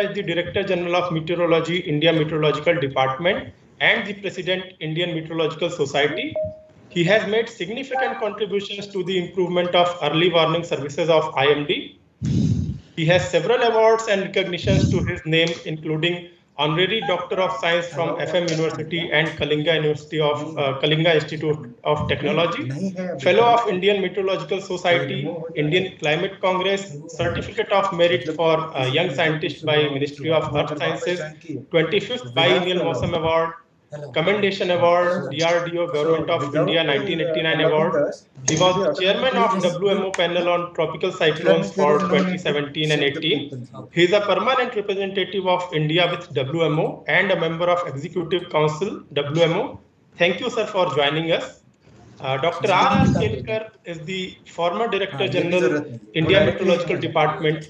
is the Director General of Meteorology, India Meteorological Department, and the President, Indian Meteorological Society. He has made significant contributions to the improvement of early warning services of IMD. He has several awards and recognitions to his name, including Honorary Doctor of Science from FM University and Kalinga Institute of Technology, Fellow of Indian Meteorological Society, Indian Climate Congress, Certificate of Merit for Young Scientist by Ministry of Earth Sciences, 25th Biennial MoSAM Award, Commendation Award, DRDO Government of India 1989 Award. He was the chairman of WMO panel on tropical cyclones for 2017 and 18. He is a permanent representative of India with WMO and a member of Executive Council WMO. Thank you, sir, for joining us. Dr. R. Kelkar is the former Director General, India Meteorological Department.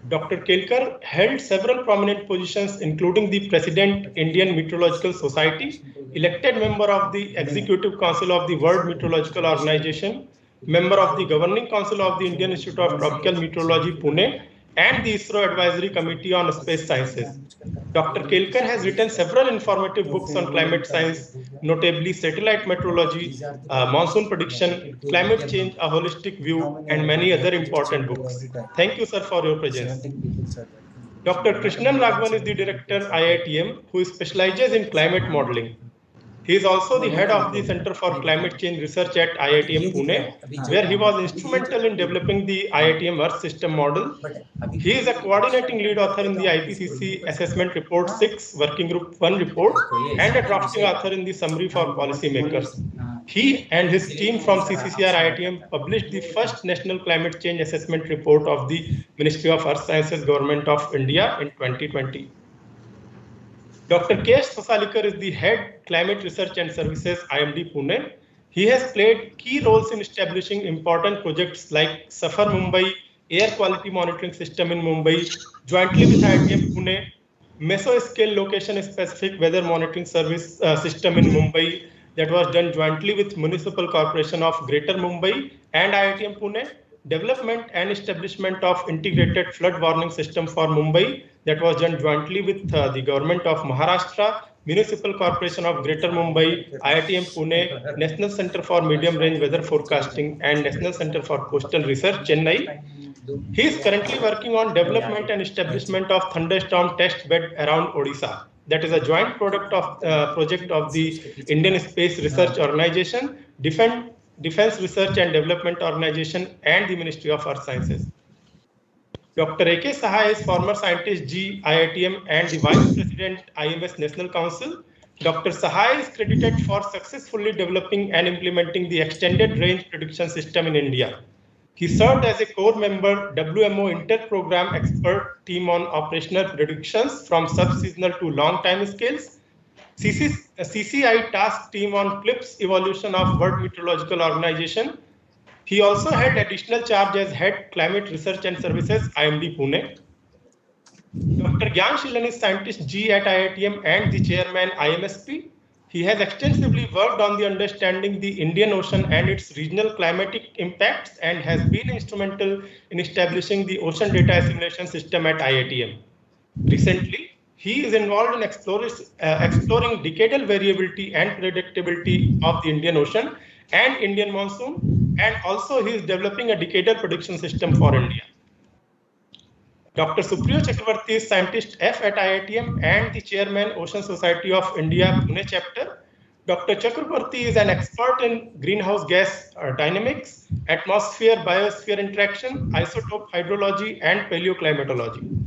Dr. Kelkar held several prominent positions, including the President, Indian Meteorological Society, elected member of the Executive Council of the World Meteorological Organization, member of the Governing Council of the Indian Institute of Tropical Meteorology, Pune, and the ISRO Advisory Committee on Space Sciences. Dr. Kelkar has written several informative books on climate science, notably Satellite Meteorology, Monsoon Prediction, Climate Change, A Holistic View, and many other important books. Thank you, sir, for your presence. Dr. Krishnan Raghavan is the Director, IITM, who specializes in climate modeling. He is also the head of the Center for Climate Change Research at IITM Pune, where he was instrumental in developing the IITM Earth System Model. He is a coordinating lead author in the IPCC Assessment Report 6 Working Group 1 report and a drafting author in the Summary for Policymakers. He and his team from CCCR IITM published the first National Climate Change Assessment Report of the Ministry of Earth Sciences Government of India in 2020. Dr. K.S. Sasalikar is the head Climate Research and Services, IMD Pune. He has played key roles in establishing important projects like Safar Mumbai, Air Quality Monitoring System in Mumbai, jointly with IITM Pune, Mesoscale Location-Specific Weather Monitoring Service System in Mumbai that was done jointly with Municipal Corporation of Greater Mumbai and IITM Pune, development and establishment of integrated flood warning system for Mumbai that was done jointly with the government of Maharashtra, Municipal Corporation of Greater Mumbai, IITM Pune, National Center for Medium Range Weather Forecasting and National Center for Coastal Research, Chennai. He is currently working on development and establishment of thunderstorm test bed around Odisha. That is a joint project of the Indian Space Research Organization, Defense Research and Development Organization, and the Ministry of Earth Sciences. Dr. A.K. Saha is former scientist G, IITM, and the Vice President, IMS National Council. Dr. Saha is credited for successfully developing and implementing the Extended Range Prediction System in India. He served as a core member, WMO Inter-Program Expert Team on Operational Predictions from Sub-Seasonal to Long Time Scales, CCI Task Team on CLIPS Evolution of World Meteorological Organization. He also had additional charge as Head Climate Research and Services, IMD Pune. Dr. Gyan Shilan is Scientist G at IITM and the Chairman, IMSP. He has extensively worked on the understanding the Indian Ocean and its regional climatic impacts and has been instrumental in establishing the Ocean Data Assimilation System at IITM. Recently, he is involved in exploring decadal variability and predictability of the Indian Ocean and Indian monsoon, and also he is developing a decadal prediction system for India. Dr. Supriyo Chakravarti is Scientist F at IITM and the Chairman, Ocean Society of India, Pune chapter. Dr. Chakravarti is an expert in greenhouse gas dynamics, atmosphere-biosphere interaction, isotope hydrology, and paleoclimatology.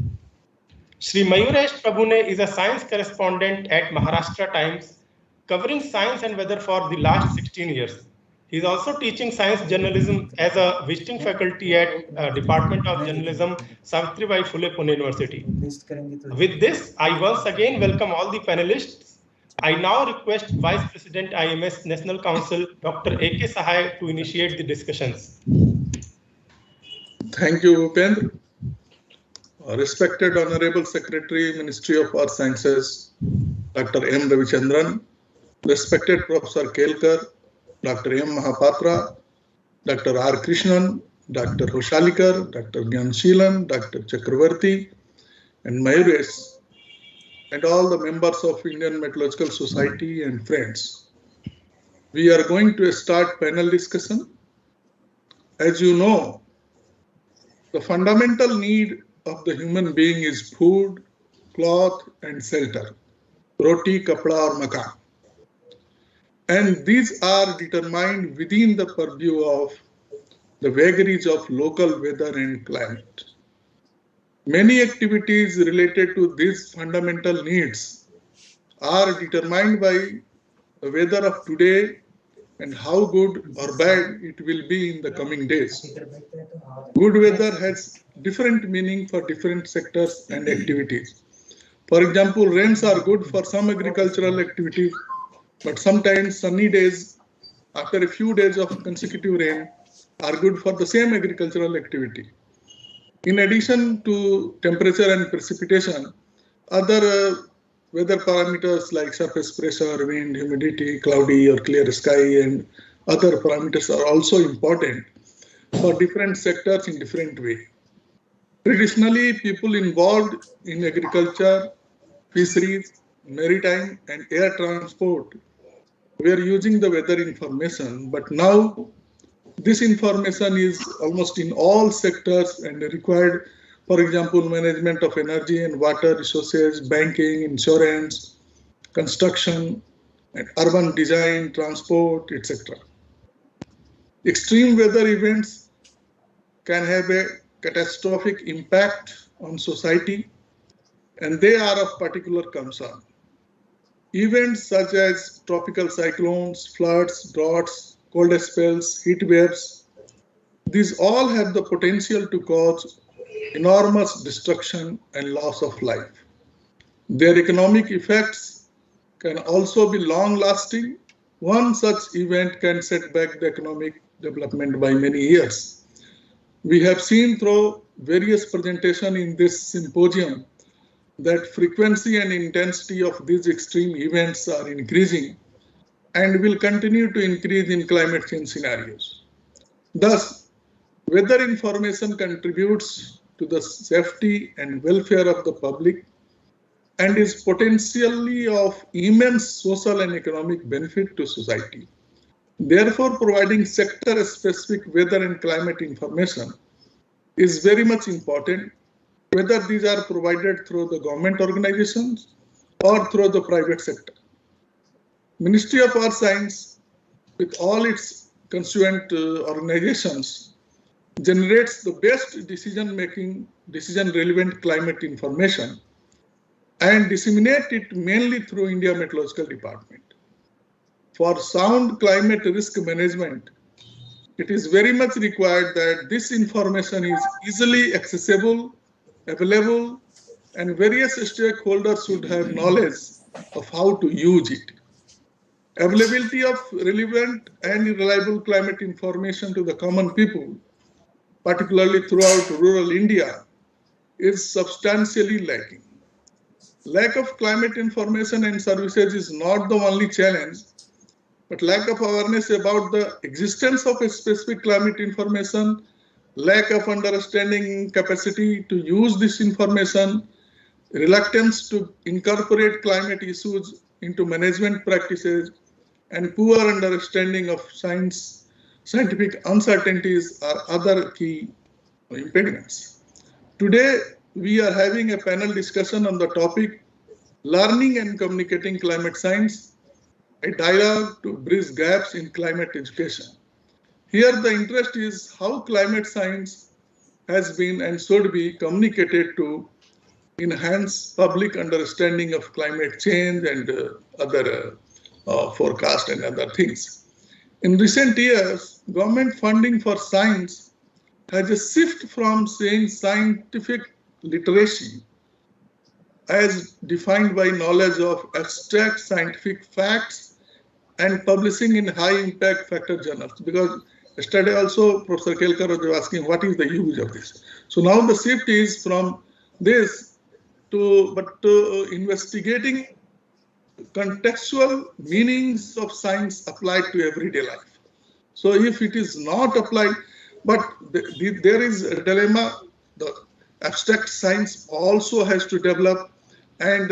Shri Mayuresh Prabhune is a science correspondent at Maharashtra Times, covering science and weather for the last 16 years. He is also teaching science journalism as a visiting faculty at Department of Journalism, Savitribai Phule, Pune University. With this, I once again welcome all the panelists. I now request Vice President IMS National Council, Dr. A.K. Sahai, to initiate the discussions. Thank you, Upendra. Respected Honorable Secretary, Ministry of Earth Sciences, Dr. M. Ravichandran, respected Professor Kelkar, Dr. M. Mahapatra, Dr. R. Krishnan, Dr. Hosalikar, Dr. Gyan Shilan, Dr. Chakravarti, and MoES, and all the members of Indian Meteorological Society and friends. We are going to start panel discussion. As you know, the fundamental need of the human being is food, cloth, and shelter. Roti, kapda, or makan. And these are determined within the purview of the vagaries of local weather and climate. Many activities related to these fundamental needs are determined by the weather of today and how good or bad it will be in the coming days. Good weather has different meaning for different sectors and activities. For example, rains are good for some agricultural activities, but sometimes sunny days after a few days of consecutive rain are good for the same agricultural activity. In addition to temperature and precipitation, other weather parameters like surface pressure, wind, humidity, cloudy or clear sky, and other parameters are also important for different sectors in different way. Traditionally, people involved in agriculture, fisheries, maritime, and air transport were using the weather information, but now this information is almost in all sectors and required, for example, management of energy and water resources, banking, insurance, construction, and urban design, transport, etc. Extreme weather events can have a catastrophic impact on society, and they are of particular concern. Events such as tropical cyclones, floods, droughts, cold spells, heat waves, these all have the potential to cause enormous destruction and loss of life. Their economic effects can also be long-lasting. One such event can set back the economic development by many years. We have seen through various presentations in this symposium that frequency and intensity of these extreme events are increasing and will continue to increase in climate change scenarios. Thus, weather information contributes to the safety and welfare of the public and is potentially of immense social and economic benefit to society. Therefore, providing sector-specific weather and climate information is very much important, whether these are provided through the government organizations or through the private sector. Ministry of Earth Science, with all its constituent organizations, generates the best decision-relevant climate information and disseminate it mainly through India Meteorological Department. For sound climate risk management, it is very much required that this information is easily accessible, available, and various stakeholders should have knowledge of how to use it. Availability of relevant and reliable climate information to the common people, particularly throughout rural India, is substantially lacking. Lack of climate information and services is not the only challenge, but lack of awareness about the existence of a specific climate information, lack of understanding capacity to use this information, reluctance to incorporate climate issues into management practices, and poor understanding of scientific uncertainties are other key impediments. Today, we are having a panel discussion on the topic Learning and Communicating Climate Science, a dialogue to bridge gaps in climate education. Here the interest is how climate science has been and should be communicated to enhance public understanding of climate change and other forecast and other things. In recent years, government funding for science has a shift from saying scientific literacy as defined by knowledge of abstract scientific facts and publishing in high impact factor journals. Because yesterday also Professor Kelkar was asking what is the use of this. So now the shift is from this to investigating contextual meanings of science applied to everyday life. So if it is not applied, but there is a dilemma. Abstract science also has to develop, and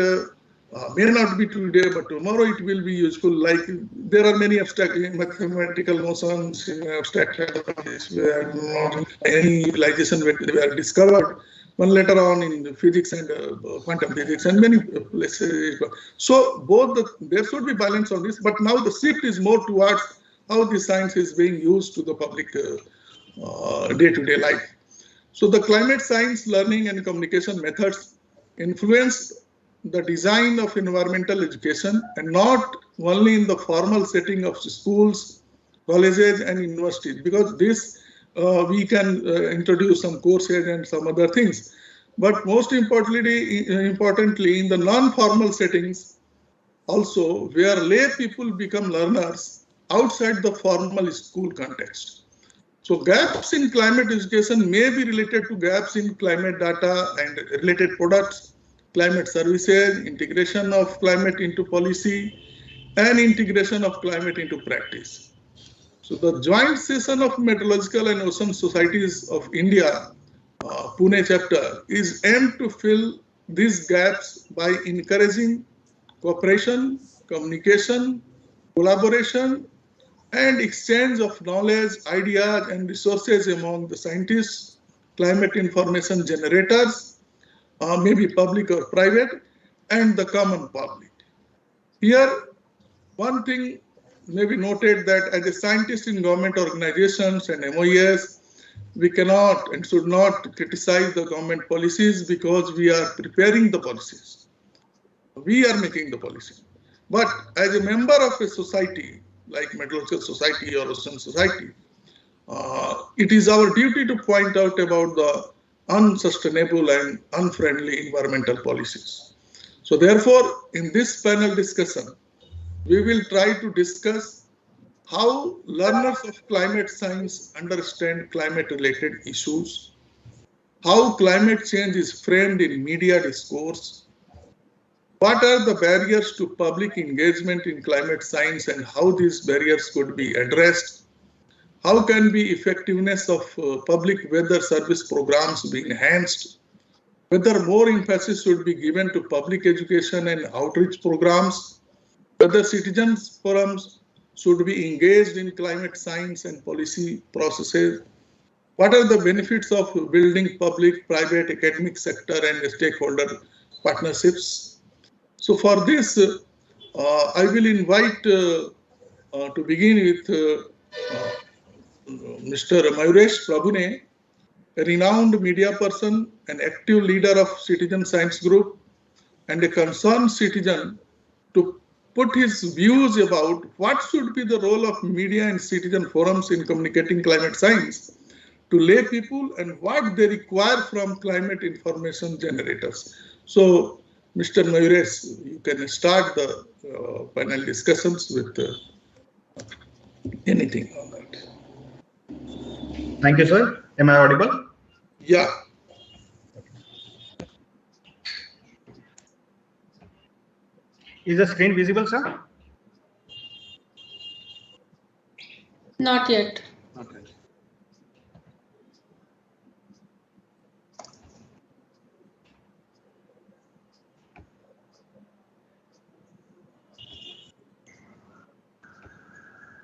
may not be today, but tomorrow it will be useful. Like there are many abstract mathematical notions in abstract mathematics where not any utilization were discovered. One later on in physics and quantum physics and many places. So there should be balance on this, but now the shift is more towards how the science is being used to the public day-to-day life. So the climate science learning and communication methods influenced the design of environmental education, and not only in the formal setting of schools, colleges and universities, because this we can introduce some courses and some other things. But most importantly in the non-formal settings also, where lay people become learners outside the formal school context. So gaps in climate education may be related to gaps in climate data and related products, climate services, integration of climate into policy, and integration of climate into practice. So the joint session of Meteorological and Ocean Societies of India, Pune chapter, is aimed to fill these gaps by encouraging cooperation, communication, collaboration, and exchange of knowledge, ideas, and resources among the scientists, climate information generators, maybe public or private, and the common public. Here, one thing may be noted that as a scientist in government organizations and MoES, we cannot and should not criticize the government policies because we are preparing the policies. We are making the policy. But as a member of a society, like Meteorological Society or Ocean Society, it is our duty to point out about the unsustainable and unfriendly environmental policies. So therefore, in this panel discussion, we will try to discuss how learners of climate science understand climate-related issues, how climate change is framed in media discourse, what are the barriers to public engagement in climate science and how these barriers could be addressed? How can the effectiveness of public weather service programs be enhanced? Whether more emphasis should be given to public education and outreach programs? Whether citizens forums should be engaged in climate science and policy processes? What are the benefits of building public, private, academic sector and stakeholder partnerships? So for this, I will invite to begin with Mr. MoES Prabhune, a renowned media person, an active leader of Citizen Science Group, and a concerned citizen, to put his views about what should be the role of media and citizen forums in communicating climate science to lay people and what they require from climate information generators. So, Mr. MoES, you can start the panel discussions with anything on that. Thank you, sir. Am I audible? Yeah. Is the screen visible, sir? Not yet. Okay.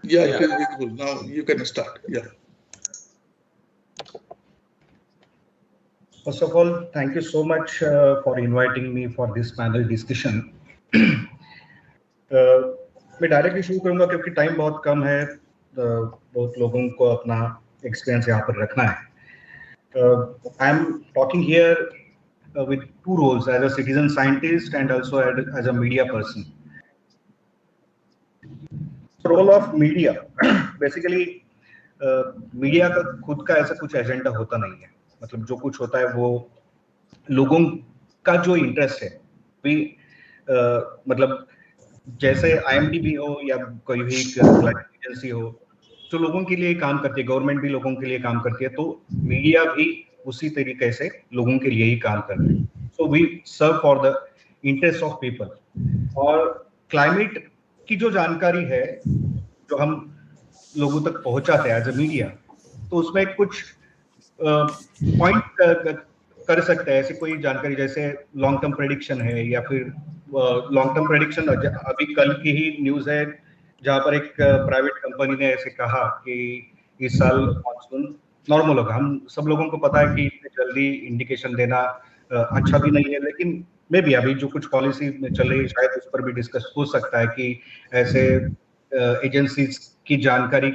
Yeah, it is visible. Now you can start. Yeah. First of all, thank you so much for inviting me for this panel discussion. मैं directly शुरू करूंगा क्योंकि time बहुत कम है, बहुत लोगों को अपना एक्सपीरियंस यहाँ पर रखना है. I am talking here with two roles, as a citizen scientist and also as a media person. Role of media, basically media का खुद का ऐसा कुछ एजेंडा होता नहीं है. मतलब जो कुछ होता है वो लोगों का जो इंटरेस्ट है, भी मतलब जैसे IMDb हो या कोई भी क्लाइमेट एजेंसी हो, जो लोगों के लिए काम करती है, गवर्नमेंट भी लोगों के लिए काम करती है, तो मीडिया भी उसी तरीके से लोगों के लिए ही काम कर रहे हैं. So we serve for the interest of people. और क्लाइमेट की जो जानकारी है जो हम लोगों तक पहुंचाते हैं एज अ मीडिया, तो उसमें कुछ पॉइंट कर सकते हैं ऐसी कोई जानकारी, जैसे लॉन्ग टर्म प्रेडिक्शन है या फिर लॉन्ग टर्म प्रेडिक्शन अभी कल की ही न्यूज है जहां पर एक प्राइवेट कंपनी ने ऐसे कहा कि इस साल मानसून नॉर्मल होगा। हम सब लोगों को पता है कि इतनी जल्दी इंडिकेशन देना अच्छा भी नहीं है, लेकिन मे भी अभी जो कुछ पॉलिसी में चल रही है शायद उस पर भी डिस्कस हो सकता है कि ऐसे एजेंसीज की जानकारी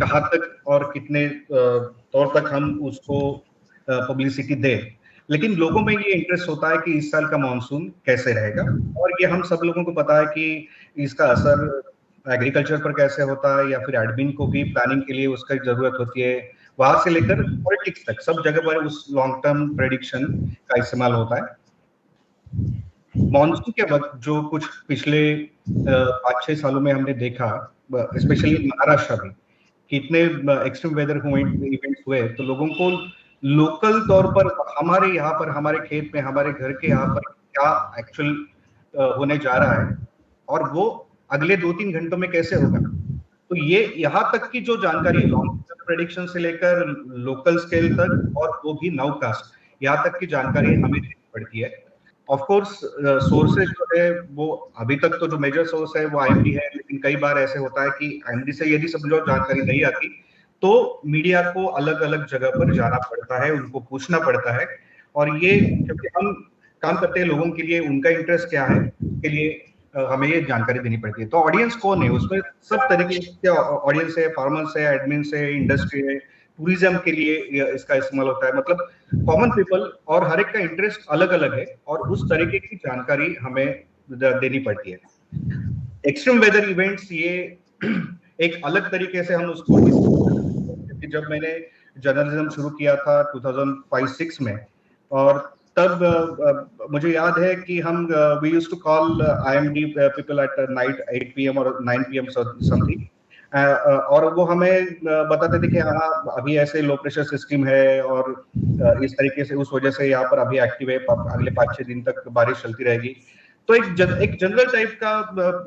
कहाँ तक और कितने तौर तक हम उसको पब्लिसिटी दें। लेकिन लोगों में ये इंटरेस्ट होता है कि इस साल का मानसून कैसे रहेगा, और ये हम सब लोगों को पता है कि इसका असर एग्रीकल्चर पर कैसे होता है, या फिर एडमिन को भी प्लानिंग के लिए उसका जरूरत होती है, वहां से लेकर पॉलिटिक्स तक सब जगह पर उस लॉन्ग टर्म प्रेडिक्शन का इस्तेमाल होता है। मॉनसून के वक्त जो कुछ पिछले 5-6 सालों में हमने देखा, स्पेशली महाराष्ट्र में कितने एक्सट्रीम वेदर इवेंट्स हुए, तो लोगों को लोकल तौर पर हमारे यहाँ पर, हमारे खेत में, हमारे घर के यहाँ पर क्या एक्चुअल होने जा रहा है और वो अगले 2-3 घंटों में कैसे होगा, तो ये यहाँ तक की जो जानकारी है लॉन्ग टर्म प्रेडिक्शन से लेकर लोकल स्केल तक, और वो भी नाउकास्ट, यहाँ तक की जानकारी हमें देनी पड़ती है। ऑफ कोर्स सोर्सेज जो है वो अभी तक तो जो मेजर सोर्स है वो आईएमडी है, लेकिन कई बार ऐसे होता है कि आईएमडी से यदि समझो जानकारी नहीं आती तो मीडिया को अलग अलग जगह पर जाना पड़ता है, उनको पूछना पड़ता है, और ये क्योंकि हम काम करते हैं लोगों के लिए, उनका इंटरेस्ट क्या है के लिए हमें ये जानकारी देनी पड़ती है। तो ऑडियंस कौन है, उसमें सब तरीके के ऑडियंस है, फार्मर्स है, एडमिन्स है, इंडस्ट्री है, टूरिज्म के लिए इसका इस्तेमाल होता है, मतलब कॉमन पीपल, और हर एक का इंटरेस्ट अलग अलग है और उस तरीके की जानकारी हमें देनी पड़ती है। एक्सट्रीम वेदर इवेंट्स ये एक अलग तरीके से हम उसको, जब मैंने जर्नलिज्म शुरू किया था 2005-06 में, और तब मुझे याद है कि हम we used to call IMD people at night 8 PM और 9 PM समथिंग, और वो हमें बताते थे कि हाँ अभी ऐसे लो प्रेशर सिस्टम है और इस तरीके से उस वजह से यहाँ पर अभी एक्टिव है, अगले 5-6 दिन तक बारिश चलती रहेगी। तो एक जनरल टाइप का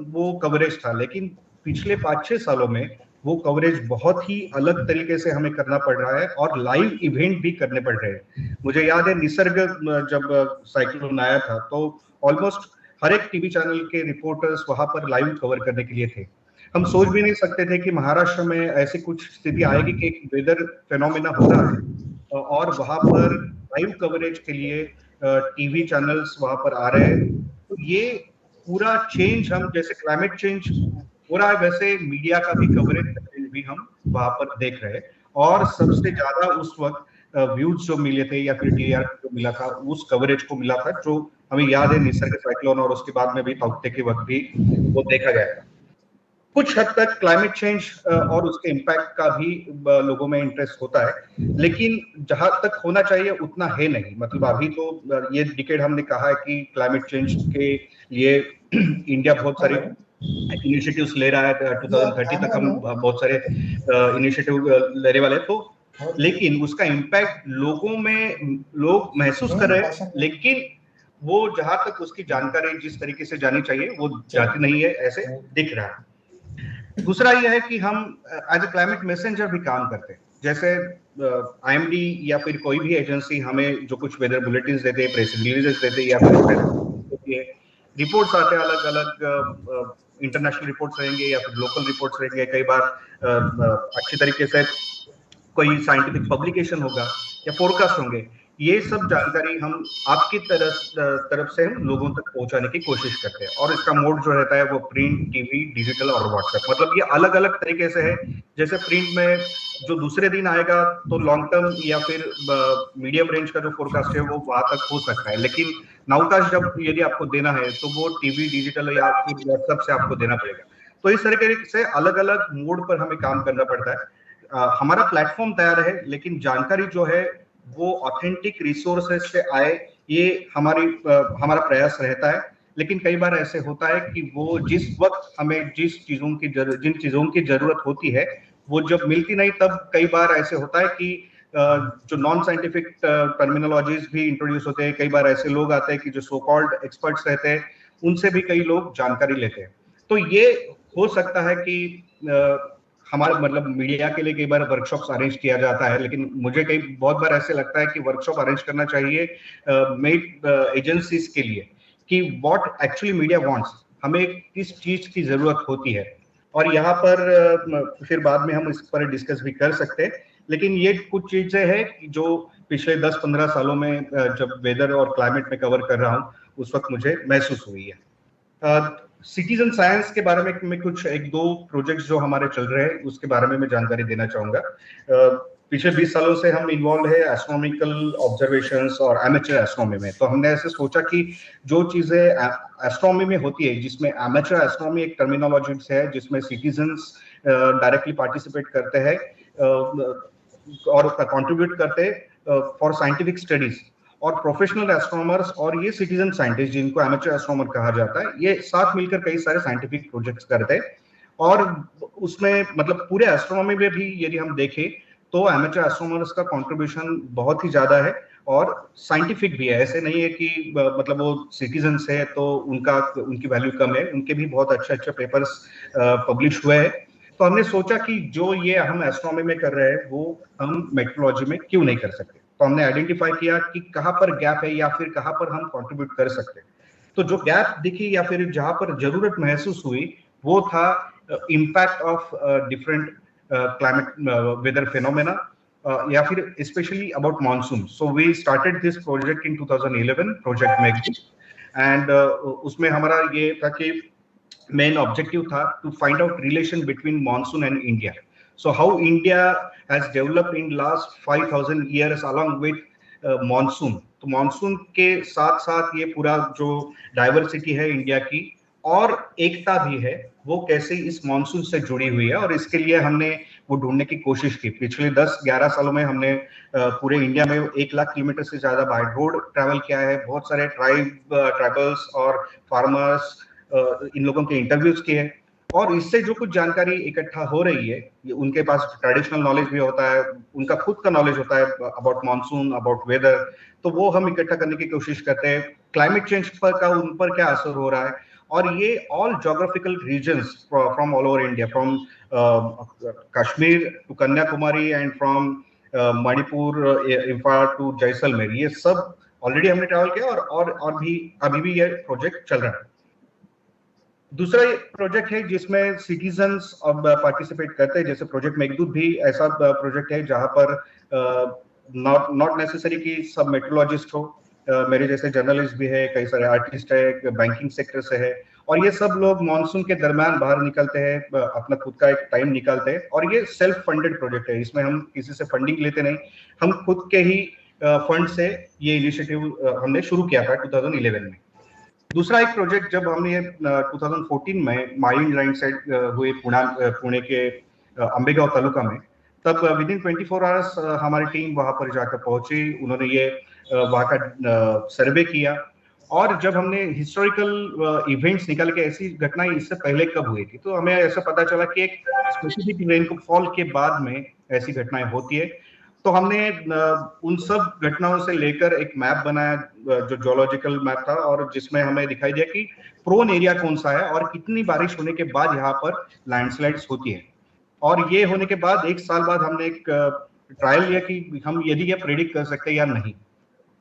वो कवरेज था, लेकिन पिछले 5-6 सालों में वो कवरेज बहुत ही अलग तरीके से हमें करना पड़ रहा है और लाइव इवेंट भी करने पड़ रहे हैं। मुझे याद है निसर्ग जब साइक्लोन आया था तो ऑलमोस्ट हर एक टीवी चैनल के रिपोर्टर्स वहां पर लाइव कवर करने के लिए थे। हम सोच भी नहीं सकते थे कि महाराष्ट्र में ऐसी कुछ स्थिति आएगी कि एक वेदर फेनोमेना हो रहा है और वहां पर लाइव कवरेज के लिए टीवी चैनल्स वहां पर आ रहे हैं। तो ये पूरा चेंज, हम जैसे क्लाइमेट चेंज हो रहा है वैसे मीडिया का भी कवरेज भी हम वहां पर देख रहे हैं, और सबसे ज्यादा उस वक्त व्यूज जो मिले थे या फिर टीआर जो मिला था उस कवरेज को मिला था, जो हमें याद है निसर्ग साइक्लोन और उसके बाद में भी ताउते के वक्त भी वो देखा गया था। कुछ हद तक क्लाइमेट चेंज और उसके इम्पैक्ट का भी लोगों में इंटरेस्ट होता है, लेकिन जहां तक होना चाहिए उतना है नहीं। मतलब अभी तो ये डिकेड हमने कहा है कि क्लाइमेट चेंज के लिए इंडिया बहुत सारे इनिशिएटिव्स ले रहा है, 2030 तक हम बहुत सारे इनिशिएटिव लेने वाले, तो लेकिन उसका इम्पैक्ट लोगों में लोग महसूस कर रहे हैं, लेकिन वो जहां तक उसकी जानकारी जिस तरीके से जानी चाहिए वो जाती नहीं है, ऐसे दिख रहा है। दूसरा यह है कि हम एज ए क्लाइमेट मैसेंजर भी काम करते हैं, जैसे आईएमडी या फिर कोई भी एजेंसी हमें जो कुछ वेदर बुलेटिन देते हैं, प्रेस रिलीजेस देते हैं या फिर रिपोर्ट्स आते हैं, अलग अलग इंटरनेशनल रिपोर्ट्स रहेंगे या फिर लोकल रिपोर्ट्स रहेंगे, कई बार अच्छी तरीके से कोई साइंटिफिक पब्लिकेशन होगा या फोरकास्ट होंगे। ये सब जानकारी हम आपकी तरफ से हम लोगों तक पहुंचाने की कोशिश करते हैं, और इसका मोड जो रहता है वो प्रिंट, टीवी, डिजिटल और व्हाट्सएप, मतलब ये अलग अलग तरीके से है। जैसे प्रिंट में जो दूसरे दिन आएगा तो लॉन्ग टर्म या फिर मीडियम रेंज का जो फोरकास्ट है वो वहां तक हो सकता है, लेकिन नाउकास्ट जब यदि आपको देना है तो वो टीवी, डिजिटल या फिर व्हाट्सएप से आपको देना पड़ेगा। तो इस तरीके से अलग अलग मोड पर हमें काम करना पड़ता है। हमारा प्लेटफॉर्म तैयार है, लेकिन जानकारी जो है वो ऑथेंटिक रिसोर्सेज से आए, ये हमारा प्रयास रहता है। लेकिन कई बार ऐसे होता है कि वो जिस वक्त हमें जिन चीजों की जरूरत होती है वो जब मिलती नहीं, तब कई बार ऐसे होता है कि जो नॉन साइंटिफिक टर्मिनोलॉजीज भी इंट्रोड्यूस होते हैं। कई बार ऐसे लोग आते हैं कि जो सो कॉल्ड एक्सपर्ट्स रहते हैं, उनसे भी कई लोग जानकारी लेते हैं। तो ये हो सकता है कि हमारे मतलब मीडिया के लिए कई बार वर्कशॉप्स अरेंज किया जाता है, लेकिन मुझे बहुत बार ऐसे लगता है कि वर्कशॉप अरेंज करना चाहिए मेड एजेंसीज के लिए कि व्हाट एक्चुअली मीडिया वांट्स, हमें किस चीज की जरूरत होती है। और यहाँ पर फिर बाद में हम इस पर डिस्कस भी कर सकते हैं, लेकिन ये कुछ चीजें हैं जो पिछले 10-15 सालों में जब वेदर और क्लाइमेट में कवर कर रहा हूँ उस वक्त मुझे महसूस हुई है। सिटीजन साइंस के बारे में मैं कुछ 1-2 प्रोजेक्ट्स जो हमारे चल रहे हैं उसके बारे में मैं जानकारी देना चाहूंगा। पिछले 20 सालों से हम इन्वॉल्व है एस्ट्रोनॉमिकल ऑब्जर्वेशंस और एमेचर एस्ट्रोनॉमी में। तो हमने ऐसे सोचा कि जो चीजें एस्ट्रोनॉमी में होती है, जिसमें एमेचर एस्ट्रोनॉमी एक टर्मिनोलॉजी है जिसमें सिटीजन्स डायरेक्टली पार्टिसिपेट करते हैं और कंट्रीब्यूट करते हैं फॉर साइंटिफिक स्टडीज, और प्रोफेशनल एस्ट्रोनॉमर्स और ये सिटीजन साइंटिस्ट जिनको एमेचर एस्ट्रोनॉमर कहा जाता है, ये साथ मिलकर कई सारे साइंटिफिक प्रोजेक्ट्स करते हैं। और उसमें मतलब पूरे एस्ट्रोनॉमी में भी यदि हम देखें तो एमेचर एस्ट्रोनॉमर्स का कंट्रीब्यूशन बहुत ही ज्यादा है और साइंटिफिक भी है। ऐसे नहीं है कि मतलब वो सिटीजन्स है तो उनकी वैल्यू कम है, उनके भी बहुत अच्छे पेपर्स पब्लिश हुए हैं। तो हमने सोचा कि जो ये हम एस्ट्रोनॉमी में कर रहे हैं वो हम मेट्रोलॉजी में क्यों नहीं कर सकते। तो हमने आइडेंटिफाई किया कि कहाँ पर गैप है या फिर कहाँ पर हम कंट्रीब्यूट कर सकते हैं। तो जो गैप दिखी या फिर जहाँ पर जरूरत महसूस हुई वो था impact of different climate weather phenomena या फिर specially about monsoon. So we started this project in 2011, project Meghdoot, and उसमें हमारा ये था कि मेन ऑब्जेक्टिव था to find out relation between monsoon and India. So how India has developed in last 5,000 years along with monsoon. तो monsoon के साथ साथ ये पूरा जो डाइवर्सिटी है इंडिया की और एकता भी है वो कैसे इस मानसून से जुड़ी हुई है, और इसके लिए हमने वो ढूंढने की कोशिश की। पिछले 10-11 सालों में हमने पूरे इंडिया में 1 लाख किलोमीटर से ज्यादा बाय रोड ट्रैवल किया है। बहुत सारे ट्राइबल्स और फार्मर्स इन लोगों के इंटरव्यूज किए, और इससे जो कुछ जानकारी इकट्ठा हो रही है, उनके पास ट्रेडिशनल नॉलेज भी होता है, उनका खुद का नॉलेज होता है अबाउट मानसून, अबाउट वेदर, तो वो हम इकट्ठा करने की कोशिश करते हैं। क्लाइमेट चेंज पर उन पर क्या असर हो रहा है, और ये all geographical regions from all over India, from Kashmir to Kanyakumari and from Manipur, Imphal to Jaisalmer, ये सब ऑलरेडी हमने ट्रैवल किया और भी अभी भी ये प्रोजेक्ट चल रहा है। दूसरा प्रोजेक्ट है जिसमें सिटीजन्स अब पार्टिसिपेट करते हैं, जैसे प्रोजेक्ट मेघदूत भी ऐसा प्रोजेक्ट है जहां पर नॉट नेसेसरी कि सब मेट्रोलॉजिस्ट हो, मेरे जैसे जर्नलिस्ट भी है, कई सारे आर्टिस्ट है, बैंकिंग सेक्टर से है, और ये सब लोग मानसून के दरमियान बाहर निकलते हैं, अपना खुद का एक टाइम निकालते हैं, और ये सेल्फ फंडेड प्रोजेक्ट है। इसमें हम किसी से फंडिंग लेते नहीं, हम खुद के ही फंड से ये इनिशिएटिव हमने शुरू किया था 2011 में। दूसरा एक प्रोजेक्ट जब हमने 2014 में माइनिंग लाइन सेट हुए पुणे के अंबेगांव तालुका में, तब विद इन 24 आवर्स हमारी टीम वहां पर जाकर पहुंची। उन्होंने ये वहां का सर्वे किया, और जब हमने हिस्टोरिकल इवेंट्स निकाल के, ऐसी घटनाएं इससे पहले कब हुई थी, तो हमें ऐसा पता चला कि एक स्पेसिफिक रेनफॉल के बाद में ऐसी घटनाएं होती है। तो हमने उन सब घटनाओं से लेकर एक मैप बनाया जो जियोलॉजिकल मैप था, और जिसमें हमें दिखाई दिया कि प्रोन एरिया कौन सा है और कितनी बारिश होने के बाद यहाँ पर लैंडस्लाइड्स होती है। और ये होने के बाद 1 साल बाद हमने एक ट्रायल लिया कि हम यदि ये प्रेडिक्ट कर सकते हैं या नहीं।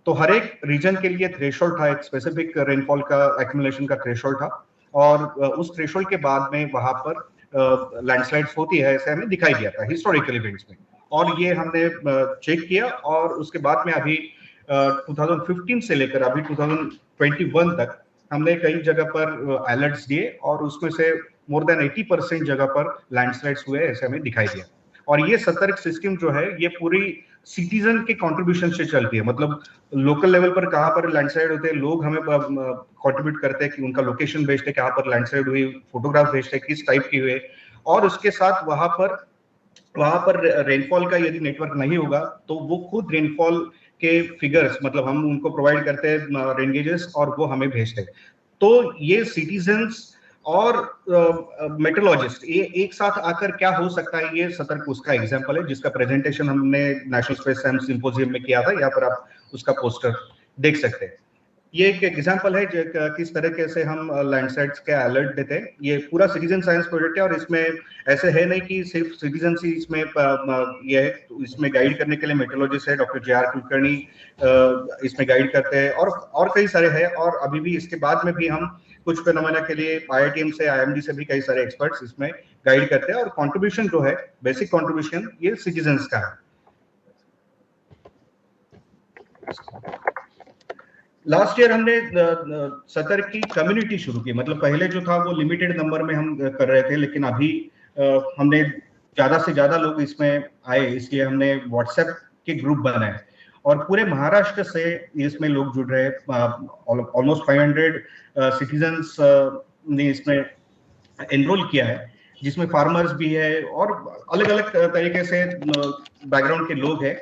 तो हर एक रीजन के लिए थ्रेशोल्ड था, एक स्पेसिफिक रेनफॉल का एक्यूमुलेशन का थ्रेशोल्ड था, और उस थ्रेशोल्ड के बाद में वहां पर लैंडस्लाइड्स होती है, ऐसे हमें दिखाई दिया था हिस्टोरिकल इवेंट्स में। और ये हमने चेक किया, और उसके बाद में अभी 2015 से लेकर अभी 2021 तक हमने कई जगह पर अलर्ट्स दिए, और उसमें से मोर देन 80% जगह पर लैंडस्लाइड्स हुए, ऐसे हमें दिखाई दिया। और ये सतर्क सिस्टम जो है ये पूरी सिटीजन के कंट्रीब्यूशन से चलती है। मतलब लोकल लेवल पर कहाँ पर लैंडस्लाइड होते हैं, लोग हमें कंट्रीब्यूट करते हैं कि उनका लोकेशन भेजते हैं, कहाँ पर लैंडस्लाइड हुई, फोटोग्राफ भेजते हैं किस टाइप की हुए, और उसके साथ वहां पर रेनफॉल का यदि नेटवर्क नहीं होगा तो वो खुद रेनफॉल के फिगर्स, मतलब हम उनको प्रोवाइड करते हैं रेन गेजेस, और वो हमें भेजते हैं। तो ये सिटीजन्स और मेट्रोलॉजिस्ट ये एक साथ आकर क्या हो सकता है, ये सतर्क उसका एग्जांपल है, जिसका प्रेजेंटेशन हमने नेशनल स्पेस साइंस सिंपोजियम में किया था। यहाँ पर आप उसका पोस्टर देख सकते हैं। ये एक एग्जांपल है किस तरीके से हम लैंडस्लाइड्स के अलर्ट देते हैं। ये पूरा सिटीजन साइंस प्रोजेक्ट है और इसमें ऐसे है नहीं कि सिर्फ सिटीजन ही इसमें ये है। तो इसमें गाइड करने के लिए मेट्रोलॉजिस्ट है, डॉक्टर जे.आर. कुलकर्णी इसमें गाइड करते हैं और कई सारे हैं। और अभी भी इसके बाद में भी हम कुछ फेनोमेना के लिए IITM से, IMD से भी कई सारे एक्सपर्ट्स इसमें गाइड करते हैं। और कंट्रीब्यूशन जो है, बेसिक कंट्रीब्यूशन ये सिटीजन्स का है। लास्ट ईयर हमने सतर्क की कम्युनिटी शुरू की। मतलब पहले जो था वो लिमिटेड नंबर में हम कर रहे थे, लेकिन अभी हमने ज्यादा से ज्यादा लोग इसमें आए, इसलिए हमने व्हाट्सएप के ग्रुप बनाए और पूरे महाराष्ट्र से इसमें लोग जुड़ रहे हैं। ऑलमोस्ट 500 सिटीजन्स ने इसमें एनरोल किया है, जिसमें फार्मर्स भी है और अलग अलग तरीके से बैकग्राउंड के लोग हैं।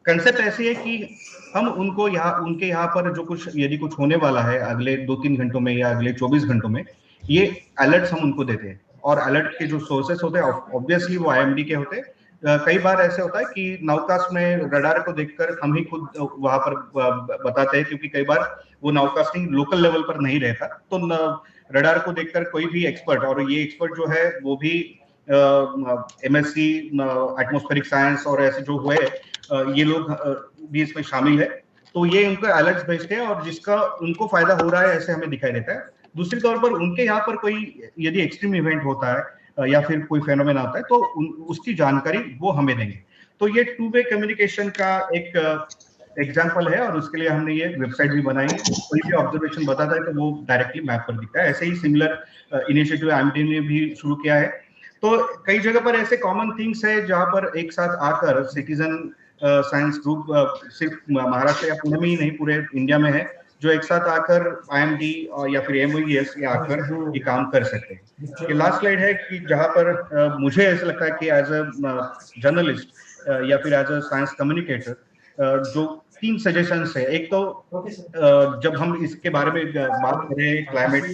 कंसेप्ट ऐसी है कि हम उनको उनके यहाँ पर जो कुछ यदि कुछ होने वाला है अगले 2-3 घंटों में या अगले 24 घंटों में, ये अलर्ट्स हम उनको देते हैं। और अलर्ट के जो सोर्सेस होते हैं ऑब्वियसली वो IMD के होते हैं। कई बार ऐसे होता है कि नाउकास्ट में रडार को देखकर हम ही खुद वहां पर बताते हैं, क्योंकि कई बार वो नाउकास्टिंग लोकल लेवल पर नहीं रहता। तो रडार को देखकर कोई भी एक्सपर्ट, और ये एक्सपर्ट जो है वो भी MSc एटमॉस्फेरिक साइंस और ऐसे जो हुए ये लोग भी इसमें शामिल है, तो ये उनको अलर्ट्स भेजते हैं और जिसका उनको फायदा हो रहा है ऐसे हमें दिखाई देता है। दूसरी तौर पर उनके यहाँ पर कोई यदि एक्सट्रीम इवेंट होता है या फिर कोई फेनोमेना होता है तो उसकी जानकारी वो हमें देंगे। तो ये 2-वे कम्युनिकेशन का एक एग्जाम्पल है और उसके लिए हमने ये वेबसाइट भी बनाई है। कोई भी ऑब्जर्वेशन बताता है तो वो डायरेक्टली मैप पर दिखता है। ऐसे ही सिमिलर इनिशिएटिव IMD ने भी शुरू किया है। तो कई जगह पर ऐसे कॉमन थिंग्स है जहां पर एक साथ आकर सिटीजन साइंस ग्रुप सिर्फ महाराष्ट्र या पुणे में ही नहीं, पूरे इंडिया में है, जो एक साथ आकर IMD या फिर MoES या आकर ये काम कर सकते हैं। ये लास्ट स्लाइड है कि जहां पर मुझे ऐसा लगता है कि एज अ जर्नलिस्ट या फिर एज अ साइंस कम्युनिकेटर जो 3 सजेशंस है। एक तो जब हम इसके बारे में बात करें क्लाइमेट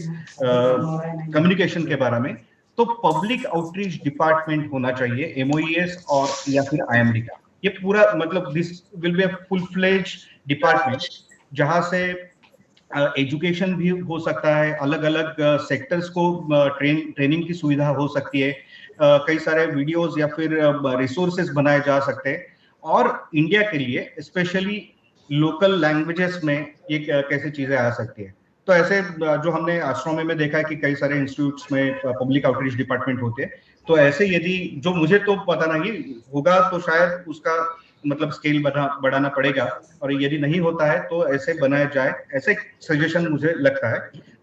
कम्युनिकेशन के बारे में, तो पब्लिक आउटरीच डिपार्टमेंट होना चाहिए MoES और या फिर IMD का। ये पूरा मतलब this will be a full fledge department जहां से एजुकेशन भी हो सकता है, अलग अलग सेक्टर्स को ट्रेनिंग की सुविधा हो सकती है, कई सारे वीडियोस या फिर रिसोर्सेज बनाए जा सकते हैं। और इंडिया के लिए स्पेशली लोकल लैंग्वेजेस में ये कैसे चीजें आ सकती है। तो ऐसे जो हमने एस्ट्रोनॉमी में देखा है कि कई सारे इंस्टीट्यूट्स में पब्लिक आउटरीच डिपार्टमेंट होते हैं। तो ऐसे यदि जो मुझे तो पता नहीं होगा तो शायद उसका मतलब स्केल बढ़ाना पड़ेगा, और यदि नहीं होता है तो ऐसे बनाया जाए, ऐसे सजेशन मुझे लगता है।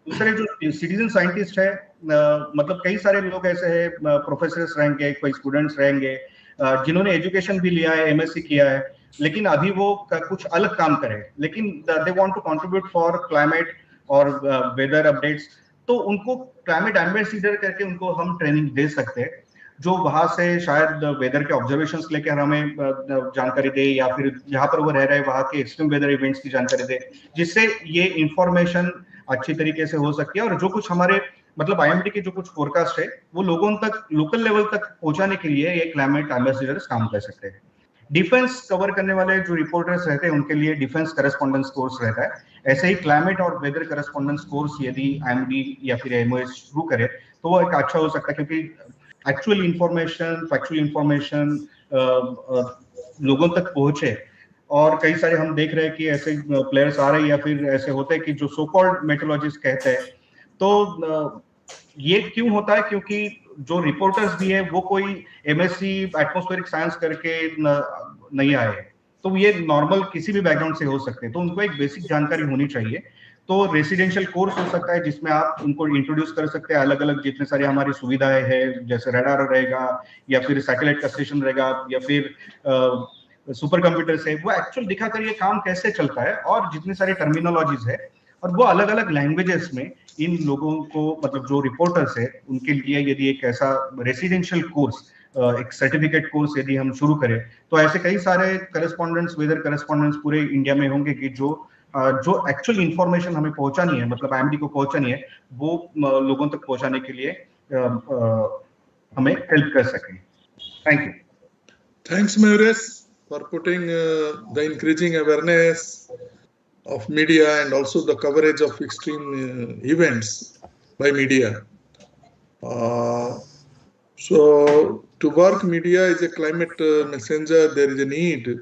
दूसरे जो सिटीजन साइंटिस्ट है, मतलब कई सारे लोग ऐसे हैं, प्रोफेसर्स रहेंगे, कोई स्टूडेंट्स रहेंगे जिन्होंने एजुकेशन भी लिया है, MSc किया है, लेकिन अभी वो कुछ अलग काम करें, लेकिन they want to contribute for climate और वेदर अपडेट्स। तो उनको क्लाइमेट एम्बेसडर करके उनको हम ट्रेनिंग दे सकते हैं, जो वहां से शायद वेदर के ऑब्जर्वेशंस लेकर हमें जानकारी दे, या फिर जहां पर वो रह रहे हैं वहां के एक्सट्रीम वेदर इवेंट्स की जानकारी दे, जिससे ये इंफॉर्मेशन अच्छी तरीके से हो सकती है। और जो कुछ हमारे मतलब IMD के जो कुछ फोरकास्ट है वो लोगों तक, लोकल लेवल तक पहुंचाने के लिए ये क्लाइमेट एम्बेसडर्स काम कर सकते हैं। डिफेंस कवर करने वाले जो रिपोर्टर्स रहते हैं उनके लिए डिफेंस करस्पॉन्डेंस कोर्स रहता है। ऐसे ही क्लाइमेट और वेदर करस्पॉन्डेंस कोर्स यदि IMD या फिर MoES शुरू करे तो वो एक अच्छा हो सकता है, क्योंकि एक्चुअल इंफॉर्मेशन, फैक्चुअल इंफॉर्मेशन लोगों तक पहुंचे। और कई सारे हम देख रहे हैं कि ऐसे प्लेयर्स आ रहे हैं या फिर ऐसे होते हैं कि जो सो कॉल्ड मेट्रोलॉजिस्ट कहते हैं। तो ये क्यों होता है? क्योंकि जो रिपोर्टर्स भी है वो कोई MSc एटमॉस्फेरिक साइंस करके नहीं आए, तो ये नॉर्मल किसी भी बैकग्राउंड से हो सकते हैं। तो उनको एक बेसिक जानकारी होनी चाहिए। तो रेसिडेंशियल कोर्स हो सकता है जिसमें आप उनको इंट्रोड्यूस कर सकते हैं अलग अलग जितने सारी हमारी सुविधाएं हैं, जैसे रडार रहेगा या फिर सैटेलाइट का स्टेशन रहेगा या फिर सुपर कंप्यूटर से वो एक्चुअल दिखाकर ये काम कैसे चलता है, और जितनी सारी टर्मिनोलॉजीज है और वो अलग अलग लैंग्वेजेस में इन लोगों को, मतलब जो रिपोर्टर्स है उनके लिए यदि एक ऐसा रेसिडेंशियल कोर्स, एक सर्टिफिकेट कोर्स यदि हम शुरू करें, तो ऐसे कई सारे करस्पॉन्डेंट्स, वेदर करस्पॉन्डेंट्स पूरे इंडिया में होंगे कि जो एक्चुअल इंफॉर्मेशन हमें पहुंचानी है, मतलब IMD को पहुंचानी है, वो लोगों तक पहुंचाने के लिए हमें हेल्प कर सकें। Thank you. Thanks, MoES, for putting the increasing awareness of media and also the coverage of extreme events by media. So to work media as a climate messenger, there is a need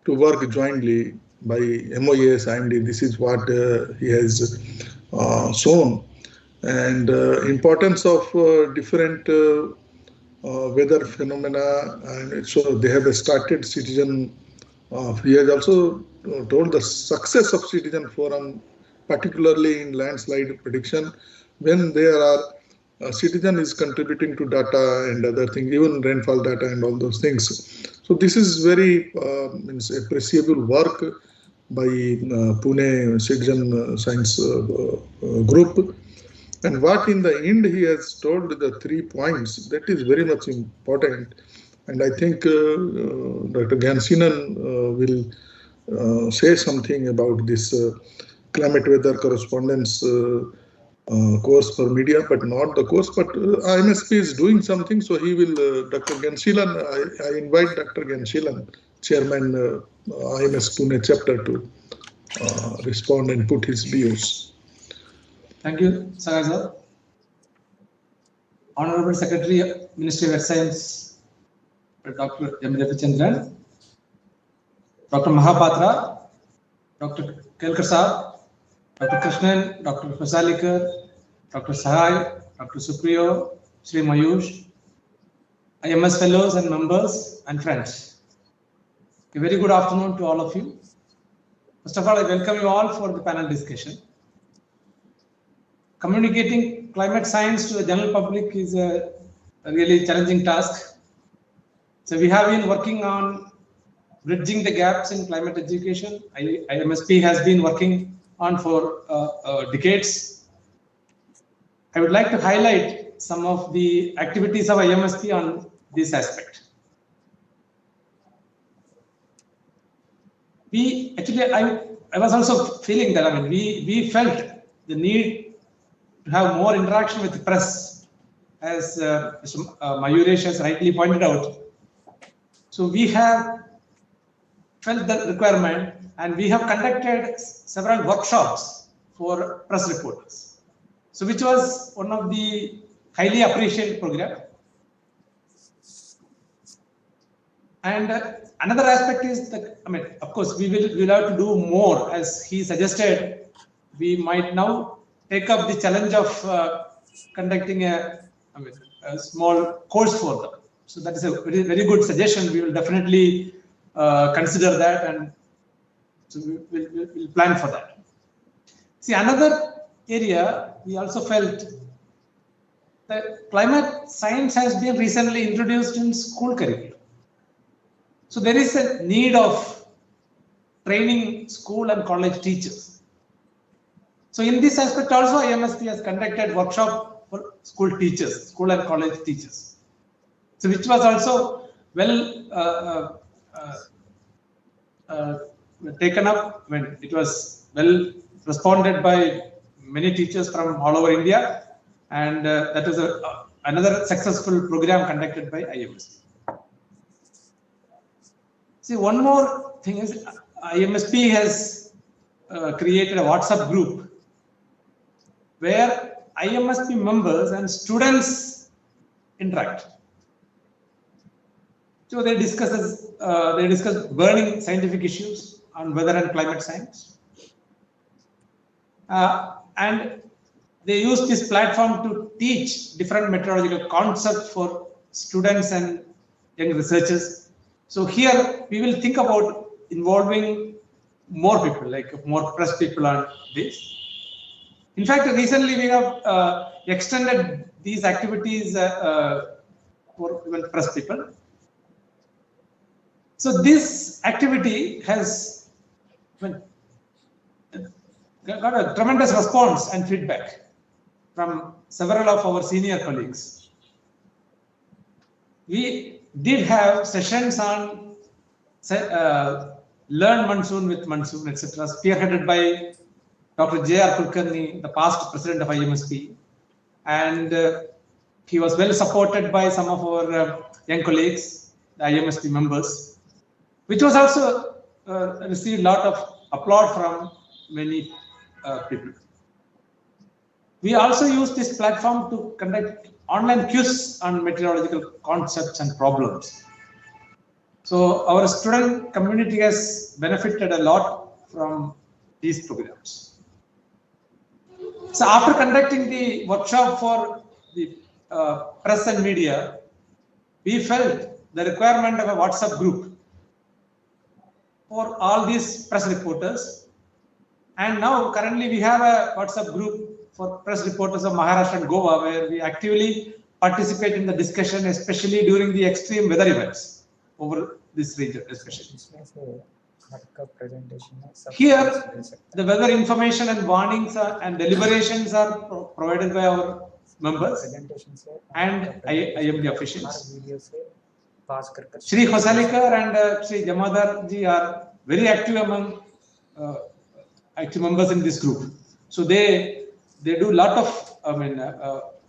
to work jointly by MoES, IMD. This is what he has shown. And importance of different weather phenomena, and so they have started citizen. He has also told the success of citizen forum, particularly in landslide prediction, when there are citizen is contributing to data and other things, even rainfall data and all those things. So this is very appreciable work by Pune Citizen Science Group. And what in the end he has told the 3 points, that is very much important. And I think Dr. Gyansinan will say something about this climate weather correspondence course for media, but not the course, but IMSP is doing something, so he will, Dr. Gyansilan, I invite Dr. Gyansilan, Chairman IMS Pune chapter, to respond and put his views. Thank you, Sir. Honorable Secretary, Ministry of Earth Science, Dr. M. Ravichandran, Dr. Mahapatra, Dr. Kelkar Saab, Dr. Krishnan, Dr. Fasalikar, Dr. Sahai, Dr. Supriyo, Sri Mayush, IMS fellows and members and friends. A very good afternoon to all of you. First of all, I welcome you all for the panel discussion. Communicating climate science to the general public is a really challenging task. So we have been working on bridging the gaps in climate education. IMSP has been working on for decades. I would like to highlight some of the activities of IMSP on this aspect. I was also feeling that, we felt the need to have more interaction with the press, as Mr. Mayuresh has rightly pointed out. So we have felt the requirement, and we have conducted several workshops for press reporters. So which was one of the highly appreciated program. And another aspect is that, of course, we'll have to do more. As he suggested, we might now take up the challenge of conducting a small course for them. So that is a very, very good suggestion. We will definitely consider that, and so we'll plan for that. See, another area we also felt that climate science has been recently introduced in school curriculum. So there is a need of training school and college teachers. So in this aspect also, IMSP has conducted workshop for school teachers, school and college teachers. So which was also well taken up, when it was well responded by many teachers from all over India, and that was another successful program conducted by IMSP. See, one more thing is IMSP has created a WhatsApp group where IMSP members and students interact. So they discuss burning scientific issues on weather and climate science, and they use this platform to teach different meteorological concepts for students and young researchers. So here we will think about involving more people, like more press people on this. In fact, recently we have extended these activities for even press people. So this activity has got a tremendous response and feedback from several of our senior colleagues. We did have sessions on learn monsoon with monsoon, etc., spearheaded by Dr. J.R. Kulkarni, the past president of IMSP, and he was well supported by some of our young colleagues, the IMSP members, which was also received a lot of applause from many people. We also use this platform to conduct online quiz on meteorological concepts and problems. So our student community has benefited a lot from these programs. So after conducting the workshop for the press and media, we felt the requirement of a WhatsApp group for all these press reporters. And now currently we have a WhatsApp group for press reporters of Maharashtra and Goa, where we actively participate in the discussion, especially during the extreme weather events over this region, especially. Here, the weather information and warnings and deliberations are provided by our members and IMD officials. Shri Khosalikar and Shri Jamadar ji are very active among active members in this group. So they do a lot of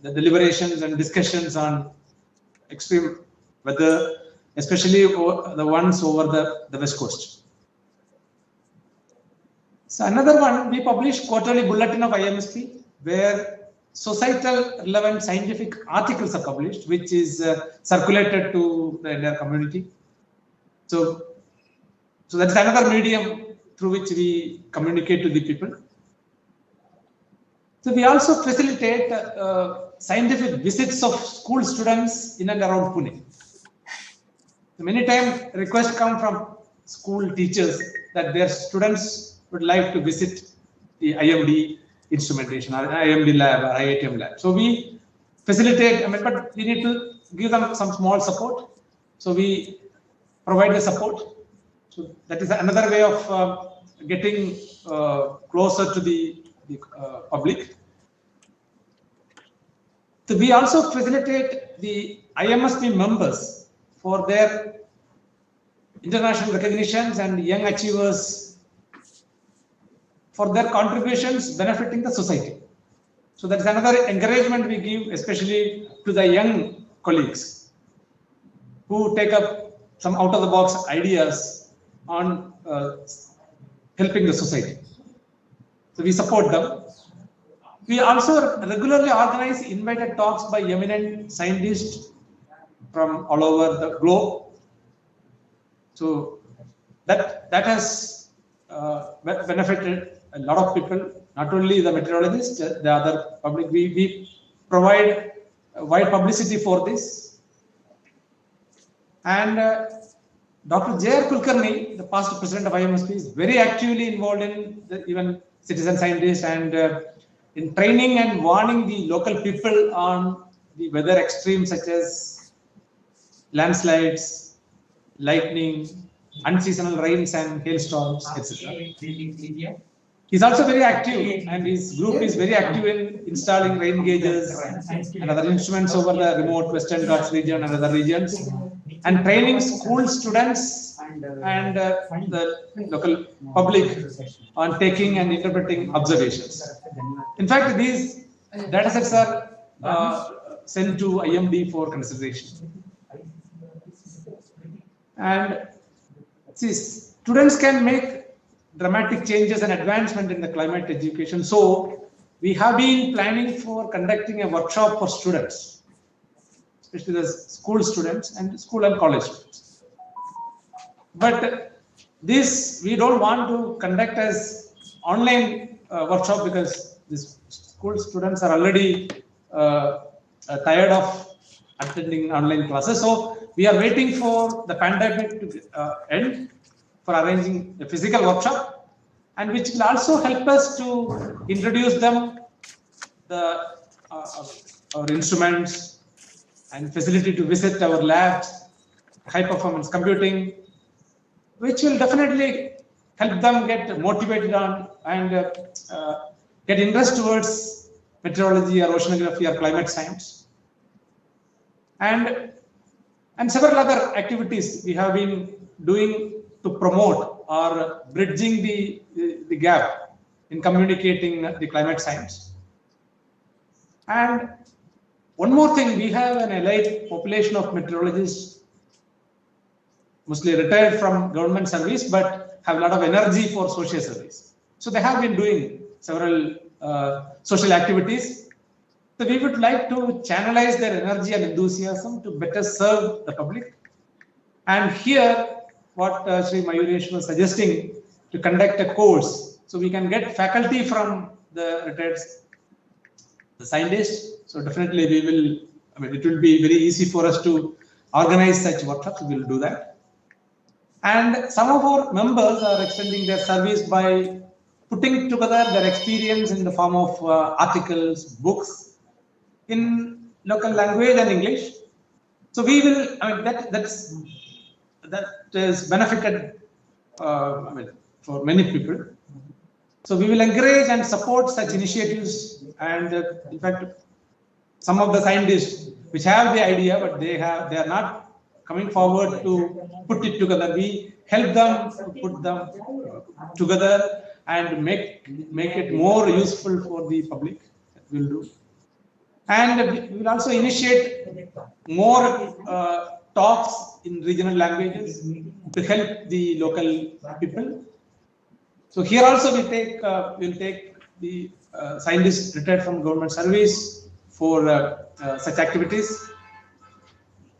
the deliberations and discussions on extreme weather, especially the ones over the West Coast. So another one, we publish quarterly bulletin of IMSP, where societal relevant scientific articles are published, which is circulated to the entire community. So that's another medium through which we communicate to the people. So we also facilitate scientific visits of school students in and around Pune. So many times requests come from school teachers that their students would like to visit the IMD instrumentation or IMD lab or IITM lab. So we facilitate, but we need to give them some small support. So we provide the support. So that is another way of getting closer to the public. So we also facilitate the IMSP members for their international recognitions and young achievers for their contributions benefiting the society. So that's another encouragement we give, especially to the young colleagues who take up some out-of-the-box ideas on helping the society. So we support them. We also regularly organize invited talks by eminent scientists from all over the globe. So that has benefited a lot of people, not only the meteorologists, the other public. We provide wide publicity for this. And Dr. J.R. Kulkarni, the past president of IMSP, is very actively involved in even citizen scientists and in training and warning the local people on the weather extremes such as landslides, lightning, unseasonal rains and hailstorms, etc. He's also very active, and his group is very active in installing rain gauges and other instruments over the remote Western Ghats region and other regions, and training school students and the local public on taking and interpreting observations. In fact, these datasets are sent to IMD for consideration. And see, students can make dramatic changes and advancement in the climate education. So we have been planning for conducting a workshop for students, especially the school students and school and college students. But this we don't want to conduct as online workshop because these school students are already tired of attending online classes. So we are waiting for the pandemic to end for arranging a physical workshop, and which will also help us to introduce them our instruments and facility to visit our labs, high performance computing, which will definitely help them get motivated on and get interest towards meteorology or oceanography or climate science. And several other activities we have been doing to promote or bridging the gap in communicating the climate science. And one more thing, we have an elite population of meteorologists, mostly retired from government service, but have a lot of energy for social service. So they have been doing several social activities. So we would like to channelize their energy and enthusiasm to better serve the public. And here, what Sri Mayuresh was suggesting, to conduct a course, so we can get faculty from the retired scientists. So definitely we will, I mean, it will be very easy for us to organize such workshops. We will do that. And some of our members are extending their service by putting together their experience in the form of articles, books in local language and English. So we will, I mean, that is benefited, I mean, for many people. So we will encourage and support such initiatives. And in fact, some of the scientists which have the idea, but they are not coming forward to put it together. We help them to put them together and make it more useful for the public. That we'll do. And we will also initiate more talks in regional languages to help the local people. So here also we will take the scientists retired from government service for such activities.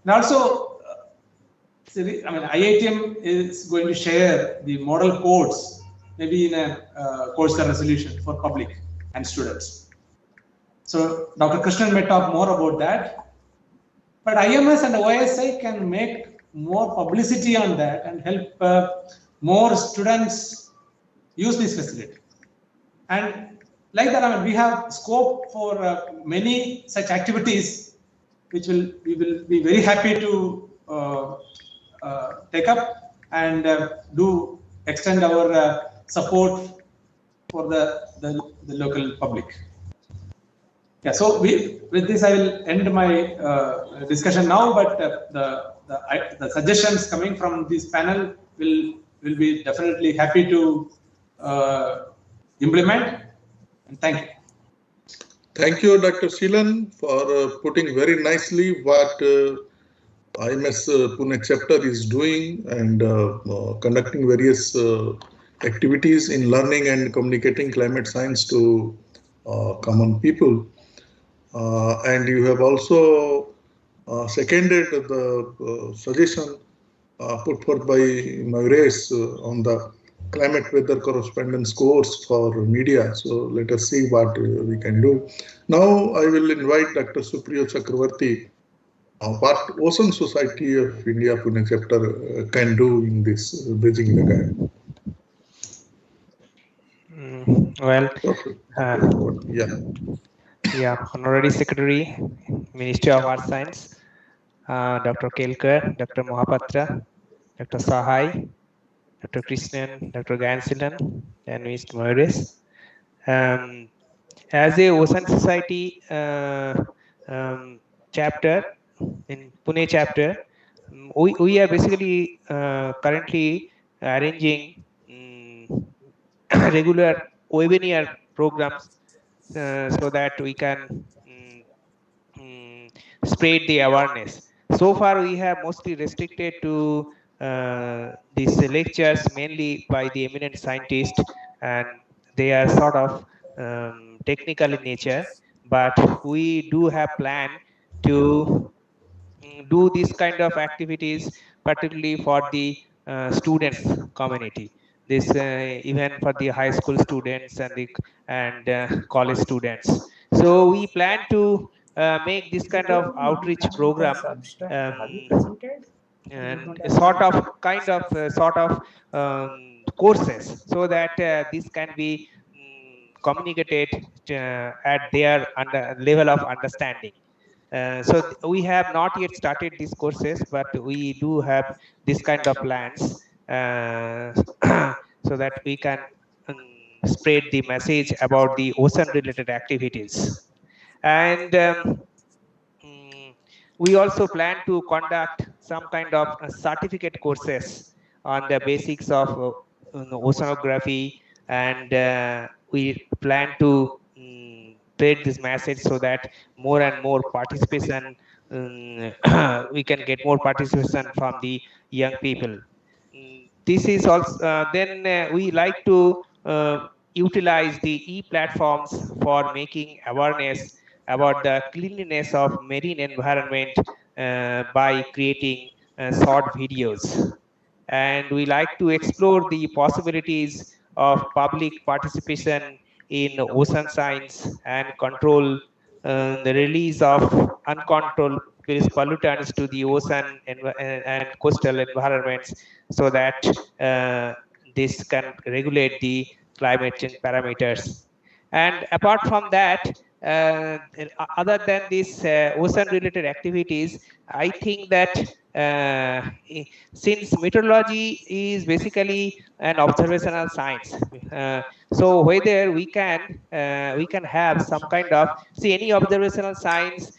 And also, I mean, IITM is going to share the model codes, maybe in a course resolution for public and students. So Dr. Krishnan may talk more about that. But IMS and OSI can make more publicity on that and help more students use this facility. And like that, I mean, we have scope for many such activities, which we will be very happy to take up and extend our support for the local public. Yeah, so with this I will end my discussion now, but the suggestions coming from this panel will be definitely happy to implement. And thank you. Thank you, Dr. Sheelan, for putting very nicely what IMS Pune chapter is doing and conducting various activities in learning and communicating climate science to common people. And you have also seconded the suggestion put forth by Mayuresh on the climate weather correspondence course for media. So let us see what we can do. Now I will invite Dr. Supriya Chakravarti, what Ocean Society of India Pune chapter can do in this bridging the gap. Honorary Secretary, Ministry of Earth Science, Dr. Kelkar, Dr. Mohapatra, Dr. Sahai, Dr. Krishnan, Dr. Gansilan, and Mr. Mayuresh. As a Ocean Society chapter in Pune chapter, we are basically currently arranging regular webinar programs so that we can spread the awareness. So far, we have mostly restricted to these lectures mainly by the eminent scientists, and they are sort of technical in nature. But we do have plan to do this kind of activities, particularly for the students community. This even for the high school students and college students. So we plan to make this kind of outreach program and sort of courses, so that this can be communicated at their level of understanding. So we have not yet started these courses, but we do have this kind of plans so that we can spread the message about the ocean related activities. And we also plan to conduct some kind of certificate courses on the basics of oceanography, and we plan to spread this message so that more and more participation, we can get more participation from the young people. This is also then we like to utilize the e-platforms for making awareness about the cleanliness of marine environment by creating short videos. And we like to explore the possibilities of public participation in ocean science and control the release of uncontrolled pollutants to the ocean and coastal environments, so that this can regulate the climate change parameters. And apart from that, other than these ocean related activities, I think that since meteorology is basically an observational science, so whether we can have some kind of, see, any observational science,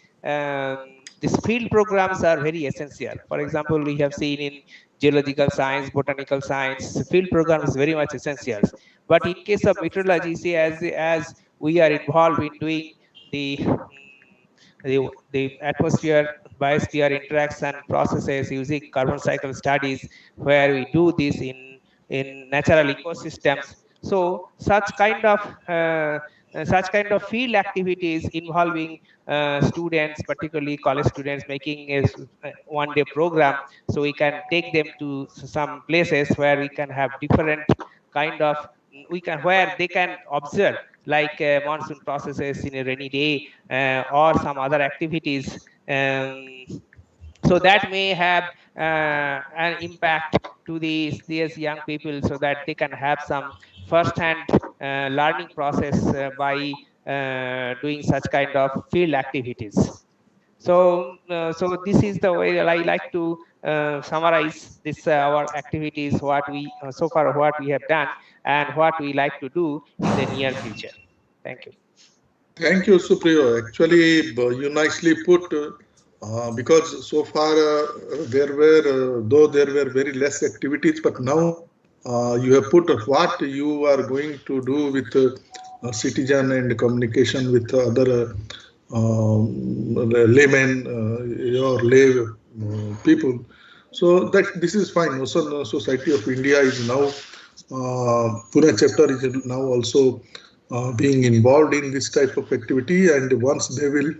these field programs are very essential. For example, we have seen in geological science, botanical science, field program is very much essential. But in case of meteorology, see, as we are involved in doing the the atmosphere biosphere interaction processes using carbon cycle studies, where we do this in natural ecosystems. So such kind of field activities involving students, particularly college students, making a one-day program, so we can take them to some places where we can have different kind of, where they can observe, like monsoon processes in a rainy day, or some other activities. So that may have an impact to these young people, so that they can have some first-hand learning process by doing such kind of field activities. So this is the way I like to summarize this our activities, what we so far what we have done and what we like to do in the near future. Thank you. Thank you, Supriyo. Actually, you nicely put, because so far though there were very less activities, but now you have put what you are going to do with citizen and communication with other laymen or lay people. So that this is fine. Ocean Society of India is now, Pune chapter is now also being involved in this type of activity, and once they will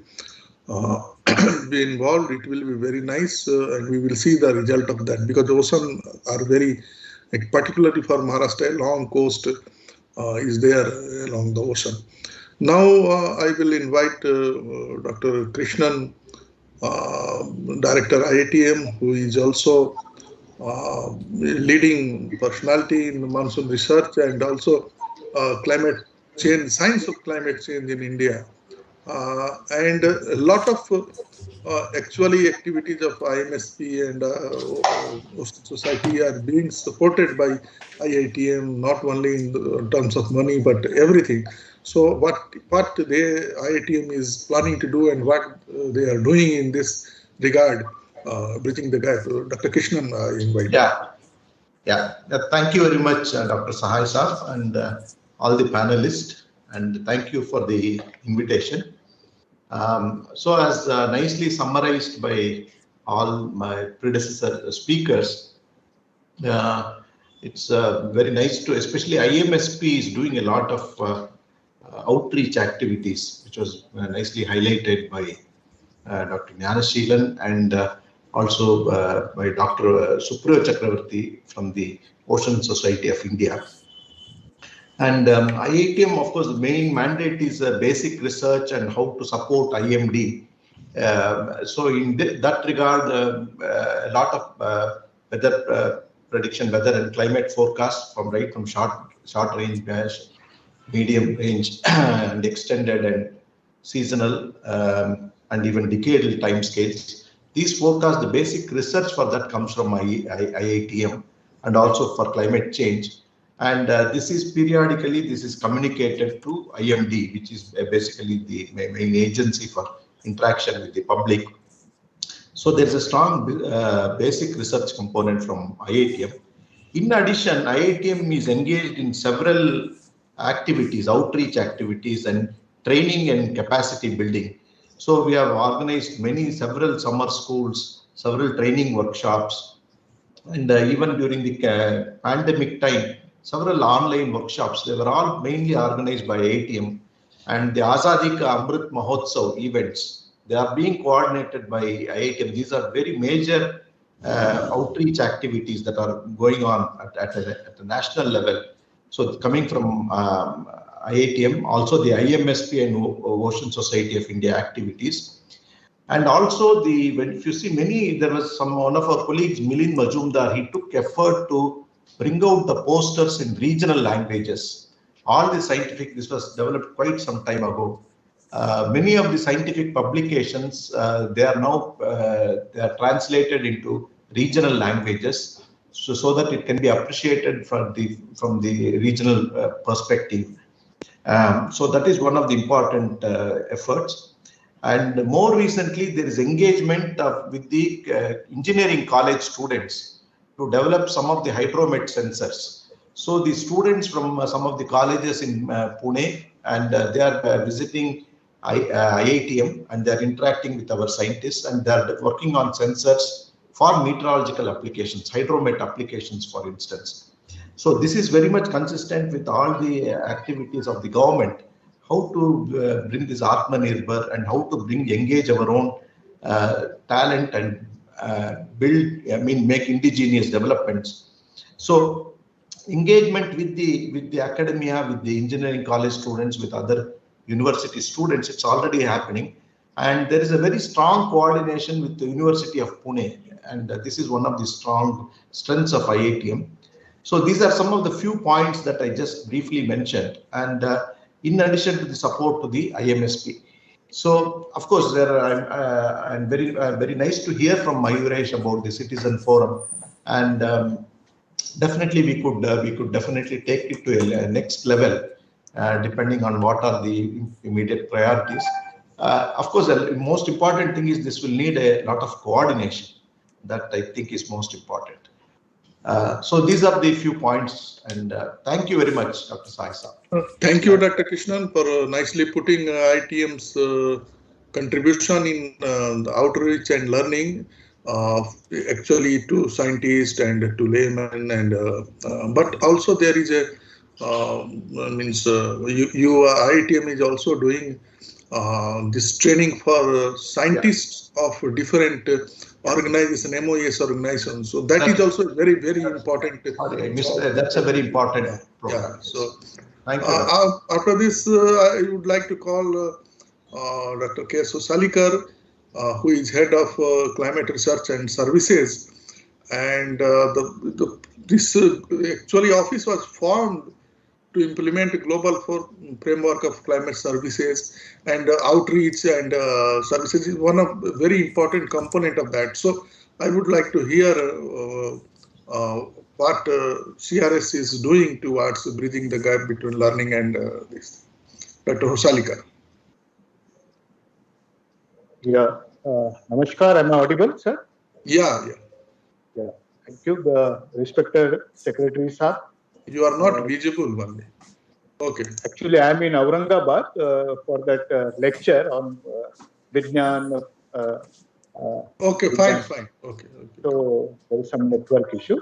be involved, it will be very nice, and we will see the result of that, because the ocean are very, particularly for Maharashtra, long coast is there along the ocean. Now I will invite Dr. Krishnan, Director IITM, who is also leading personality in monsoon research and also climate change, science of climate change in India. And a lot of actually activities of IMSP and Ocean Society are being supported by IITM, not only in terms of money, but everything. So what IITM is planning to do and what they are doing in this regard, bridging the gap. Dr. Krishnan, I invite. Yeah. Thank you very much, Dr. Sahai Sir, and all the panelists, and thank you for the invitation. So as nicely summarized by all my predecessor speakers, it's very nice to, especially IMSP is doing a lot of outreach activities, which was nicely highlighted by Dr. Gnanasheelan and also by Dr. Supriyo Chakravarti from the Ocean Society of India. And IITM, of course, the main mandate is basic research and how to support IMD. So in that regard, a lot of weather prediction, weather and climate forecast from short range, medium range, and extended and seasonal, and even decadal time scales. These forecasts, the basic research for that comes from IITM, and also for climate change. And this is periodically, this is communicated to IMD, which is basically the main agency for interaction with the public. So there's a strong basic research component from IITM. In addition, IITM is engaged in several activities, outreach activities, and training and capacity building. So we have organized several summer schools, several training workshops, and even during the pandemic time, several online workshops. They were all mainly organized by IITM, and the Azadi Ka Amrit Mahotsav events, they are being coordinated by IITM. These are very major outreach activities that are going on at a national level. So coming from IITM, also the IMSP and Ocean Society of India activities. And also if you see there was one of our colleagues, Milind Majumdar, he took effort to bring out the posters in regional languages. All the this was developed quite some time ago. Many of the scientific publications, they are now they are translated into regional languages, so that it can be appreciated from the regional perspective. So that is one of the important efforts. And more recently, there is engagement with the engineering college students to develop some of the hydromet sensors. So the students from some of the colleges in Pune, and they are visiting IITM, and they are interacting with our scientists, and they are working on sensors for meteorological applications, hydromet applications, for instance. So this is very much consistent with all the activities of the government, how to bring this Atmanirbhar and how to engage our own talent and make indigenous developments. So engagement with the academia, with the engineering college students, with other university students, it's already happening. And there is a very strong coordination with the University of Pune. And this is one of the strong strengths of IITM. So these are some of the few points that I just briefly mentioned. And in addition to the support to the IMSP. So, of course, I'm very nice to hear from Mayuresh about the Citizen Forum. And definitely we could definitely take it to a next level, depending on what are the immediate priorities. Of course, the most important thing is this will need a lot of coordination. That I think is most important. So these are the few points, and thank you very much, Dr. Sai Saab. Thank you, Dr. Krishnan, for nicely putting IITM's contribution in the outreach and learning, actually to scientists and to laymen, and but also there is a IITM is also doing this training for scientists of different organization, MoES organization. So that is also very, very important. That's a very important program. Yeah. So thank you. After this, I would like to call Dr. K. Sosalikar, who is head of climate research and services. And this actually office was formed to implement a global framework of climate services, and outreach and services is one of the very important component of that. So I would like to hear what CRS is doing towards bridging the gap between learning and this. Dr. Hosalika. Yeah. Namaskar. Am I audible, sir? Yeah. Thank you, respected Secretary Sir. You are not visible, only. Okay. Actually, I am in Aurangabad for that lecture on Vijnan. Okay, fine. Okay. So there is some network issue.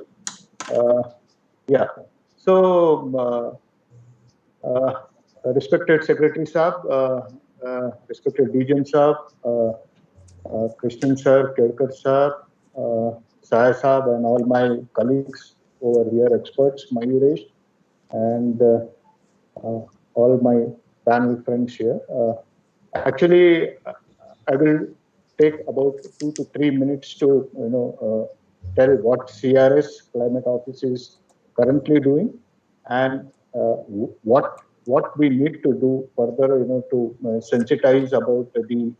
Yeah. So, respected Secretary Sir, respected Dejan Sir, Krishnan Sir, Kedkar Sir, Sai Saab, and all my colleagues over here, experts, Mayuresh, and all my panel friends here. Actually, I will take about 2 to 3 minutes to tell what CRS Climate Office is currently doing, and what we need to do further, to sensitize about the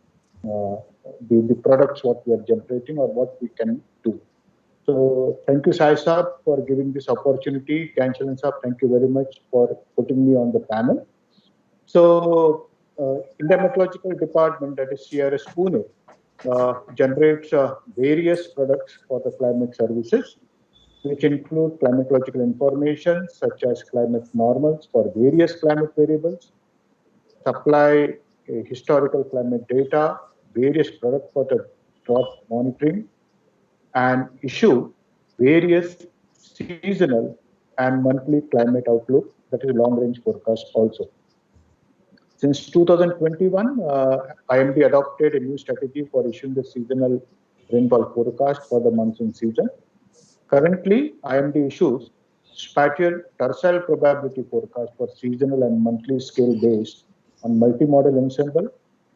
products what we are generating or what we can do. So thank you, Sai Saab, for giving this opportunity. Kanchalan Saab, thank you very much for putting me on the panel. So India Meteorological Department, that is CRS Pune, generates various products for the climate services, which include climatological information such as climate normals for various climate variables, supply historical climate data, various products for the drought monitoring, and issue various seasonal and monthly climate outlook, that is long range forecast also. Since 2021, IMD adopted a new strategy for issuing the seasonal rainfall forecast for the monsoon season. Currently, IMD issues spatial tercile probability forecast for seasonal and monthly scale based on multi-model ensemble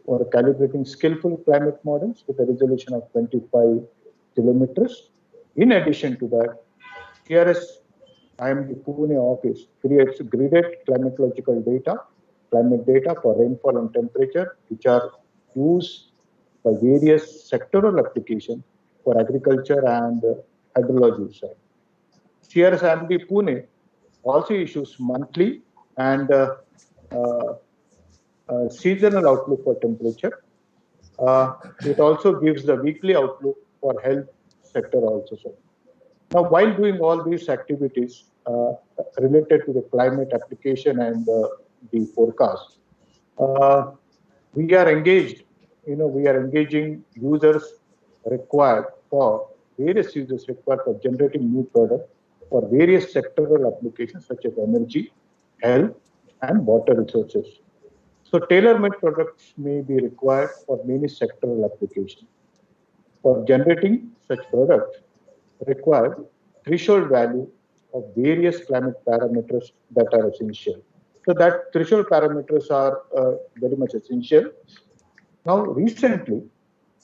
for calibrating skillful climate models with a resolution of 25 kilometers. In addition to that, CRS IMD Pune office creates gridded climatological data, climate data for rainfall and temperature, which are used by various sectoral applications for agriculture and hydrology side. CRS IMD Pune also issues monthly and seasonal outlook for temperature. It also gives the weekly outlook for health sector also. So now, while doing all these activities related to the climate application and the forecast, we are engaged. We are engaging users required for various users required for generating new products for various sectoral applications such as energy, health, and water resources. So tailor-made products may be required for many sectoral applications. For generating such products, required threshold value of various climate parameters that are essential. So that threshold parameters are very much essential. Now, recently,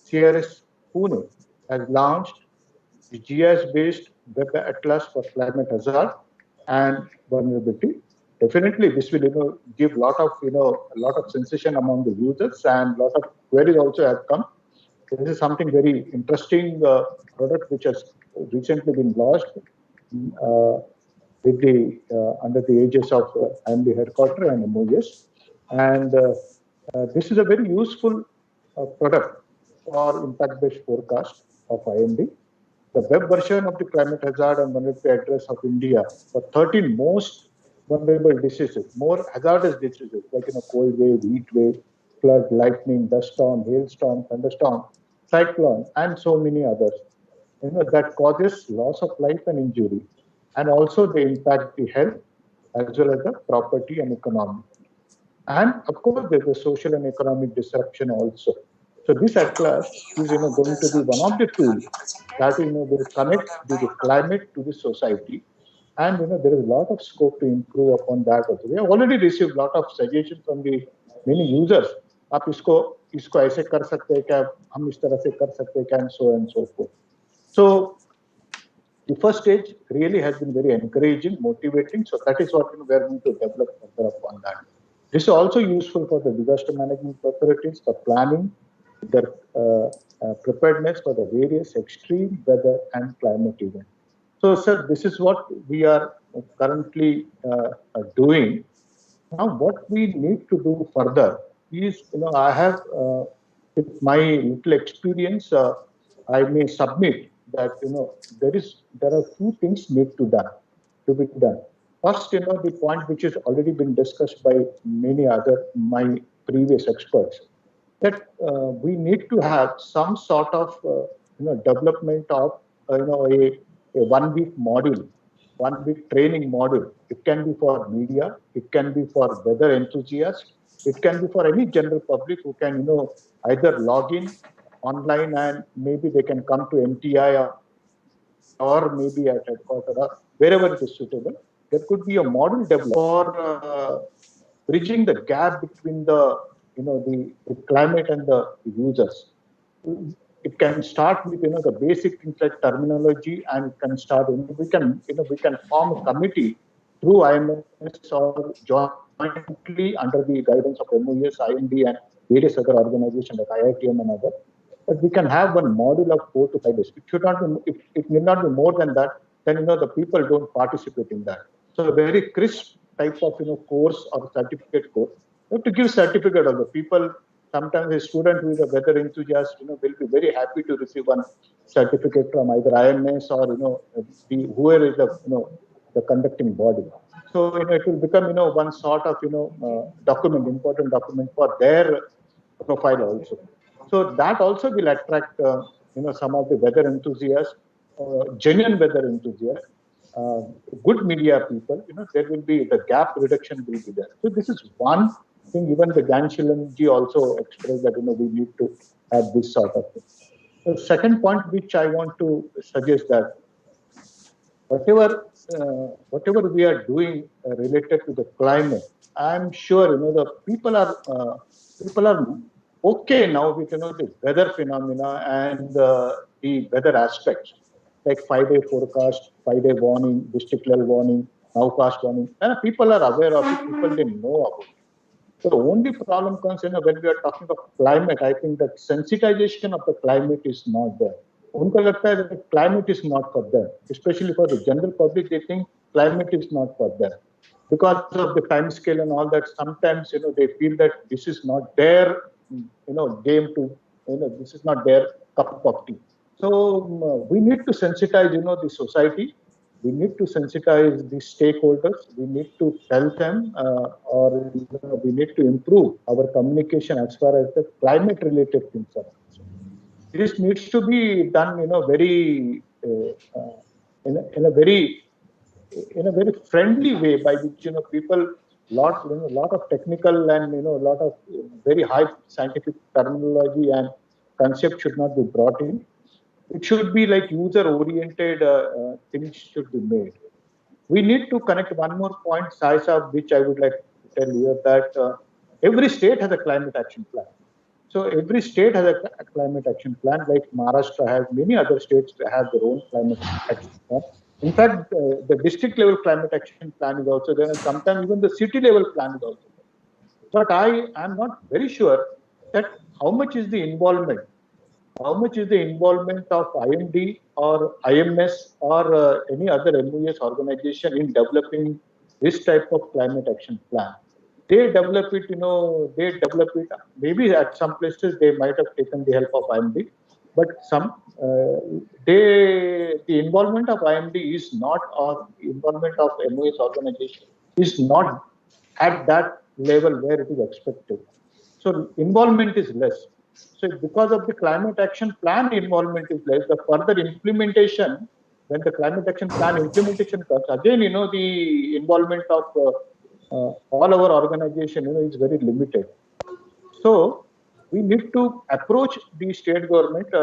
CRS Pune has launched the GIS-based web atlas for climate hazard and vulnerability. Definitely, this will give a lot of sensation among the users, and a lot of queries also have come. This is something very interesting product which has recently been launched with the under the aegis of IMD headquarters and MoES, and this is a very useful product for impact-based forecast of IMD. The web version of the climate hazard and vulnerability address of India for 13 most vulnerable diseases, more hazardous diseases like cold wave, heat wave, flood, lightning, dust storm, hailstorm, thunderstorm, cyclone, and so many others. That causes loss of life and injury, and also they impact the health as well as the property and economy. And of course, there's a social and economic disruption also. So this atlas is going to be one of the tools that will connect the climate to the society, and there is a lot of scope to improve upon that also. We have already received a lot of suggestions from the many users. आप इसको ऐसे कर सकते हैं क्या, हम इस तरह से कर सकते हैं क्या, and so on and so forth. So the first stage really has been very encouraging, motivating. So that is what we are going to develop further upon that. This is also useful for the disaster management authorities for planning their preparedness for the various extreme weather and climate events. So, sir, this is what we are currently doing. Now, what we need to do further is, I have, with my little experience, I may submit that, there are few things need to be done. First, the point which has already been discussed by many other, my previous experts, that we need to have some sort of, development of, a 1 week module, 1 week training module. It can be for media, it can be for weather enthusiasts, it can be for any general public who can, either log in online and maybe they can come to MTI or maybe at headquarters or wherever it is suitable. There could be a model developed for bridging the gap between the, the climate and the users. It can start with, the basic things like terminology, and it can start, we can form a committee through IMS or jointly under the guidance of MoES, IMD, and various other organizations like IITM and others. But we can have one module of 4 to 5 days. It should not be, it need not be more than that. Then, the people don't participate in that. So a very crisp type of, course or certificate course. You have to give certificate of the people. Sometimes a student who is a weather enthusiast, will be very happy to receive one certificate from either IMS or, whoever is the, the conducting body. So, it will become, one sort of, document, important document for their profile also. So that also will attract, some of the weather enthusiasts, genuine weather enthusiasts, good media people, there will be the gap reduction will be there. So this is one thing. Even the Ganshilan ji also expressed that we need to have this sort of thing. The second point which I want to suggest that whatever we are doing related to the climate, I'm sure the people are okay now with the weather phenomena and the weather aspects like 5-day forecast, 5-day warning, district level warning, nowcast warning, and people are aware of it. People they know about it. So the only problem comes when we are talking of climate. I think that sensitization of the climate is not there. उनको लगता है that climate is not for them, especially for the general public. They think climate is not for them because of the time scale and all that. Sometimes they feel that this is not their game to this is not their cup of tea. So we need to sensitize the society. We need to sensitize the stakeholders. We need to tell them, or we need to improve our communication as far as the climate-related things are concerned. This needs to be done, very in a very friendly way, by which people lot of technical and lot of very high scientific terminology and concept should not be brought in. It should be like user-oriented things should be made. We need to connect one more point, Sai Saab, which I would like to tell you that every state has a climate action plan. So every state has a climate action plan, like Maharashtra has, many other states have their own climate action plan. In fact, the district level climate action plan is also there, and sometimes even the city level plan is also there. But I am not very sure that how much is the involvement of IMD or IMS or any other MoES organization in developing this type of climate action plan. They develop it, maybe at some places they might have taken the help of IMD, but the involvement of IMD is not, or involvement of MoES organization is not at that level where it is expected. So involvement is less. So because of the climate action plan, involvement is less. The further implementation, when the climate action plan implementation comes, again, the involvement of all our organization, is very limited. So we need to approach the state government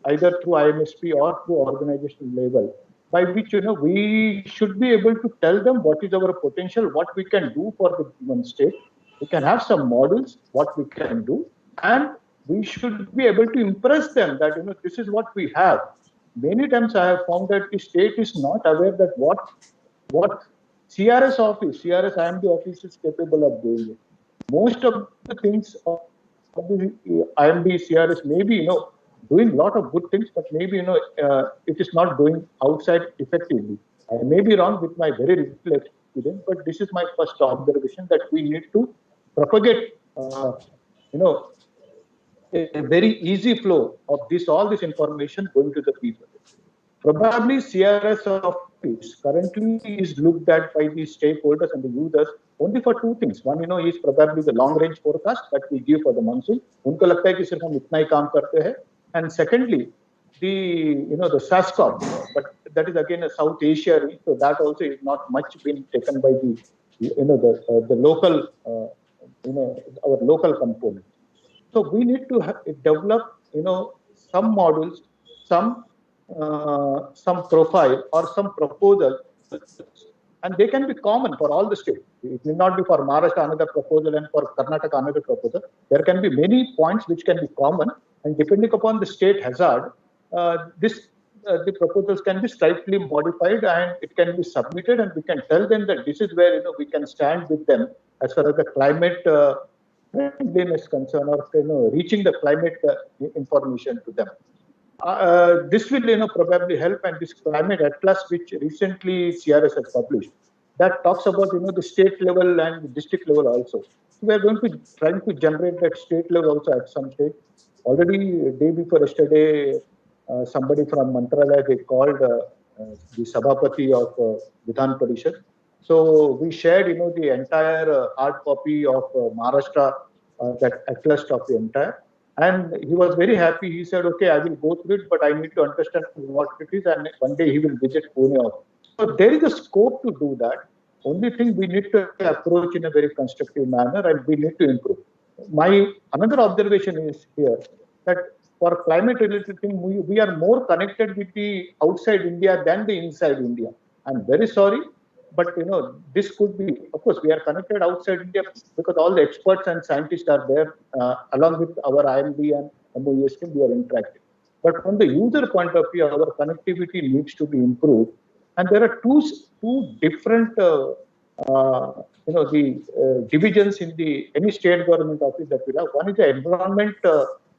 either through IMSP or through organizational level, by which we should be able to tell them what is our potential, what we can do for the given state. We can have some models, what we can do, and we should be able to impress them that this is what we have. Many times I have found that the state is not aware that what CRS IMD office is capable of doing it. Most of the things of the IMD CRS maybe doing a lot of good things, but maybe it is not doing outside effectively. I may be wrong with my very little experience, but this is my first observation that we need to propagate a very easy flow of all this information going to the people. Probably CRS office currently is looked at by the stakeholders and the users only for two things. One, is probably the long range forecast that we give for the monsoon. उनको लगता है कि सिर्फ हम इतना ही काम करते हैं. And secondly, the SASCOP, but that is again a South Asia region, so that also is not much been taken by the local our local component. So we need to develop some models, some profile or some proposal, and they can be common for all the states. It will not be for Maharashtra another proposal and for Karnataka another proposal. There can be many points which can be common, and depending upon the state hazard, the proposals can be slightly modified and it can be submitted, and we can tell them that this is where we can stand with them as far as the climate friendliness concern, or reaching the climate information to them. This will probably help, and this climate atlas which recently CRS has published, that talks about the state level and the district level also. So we are going to try to generate that state level also at some stage. Already day before yesterday, somebody from Mantralaya, they called the Sabhapati of Vidhan Parishad. So we shared the entire hard copy of Maharashtra, that atlas of the entire. And he was very happy. He said, okay, I will go through it, but I need to understand what it is. And one day he will visit Pune. there is a scope to do that. Only thing we need to approach in a very constructive manner, and we need to improve. Another observation is here that for climate related thing, we are more connected with the outside India than the inside India. I'm very sorry, but this could be, of course, we are connected outside India because all the experts and scientists are there, along with our IMD and MoES team, we are interacting. But from the user point of view, our connectivity needs to be improved. And there are two different, divisions in any state government office that we have. One is the environment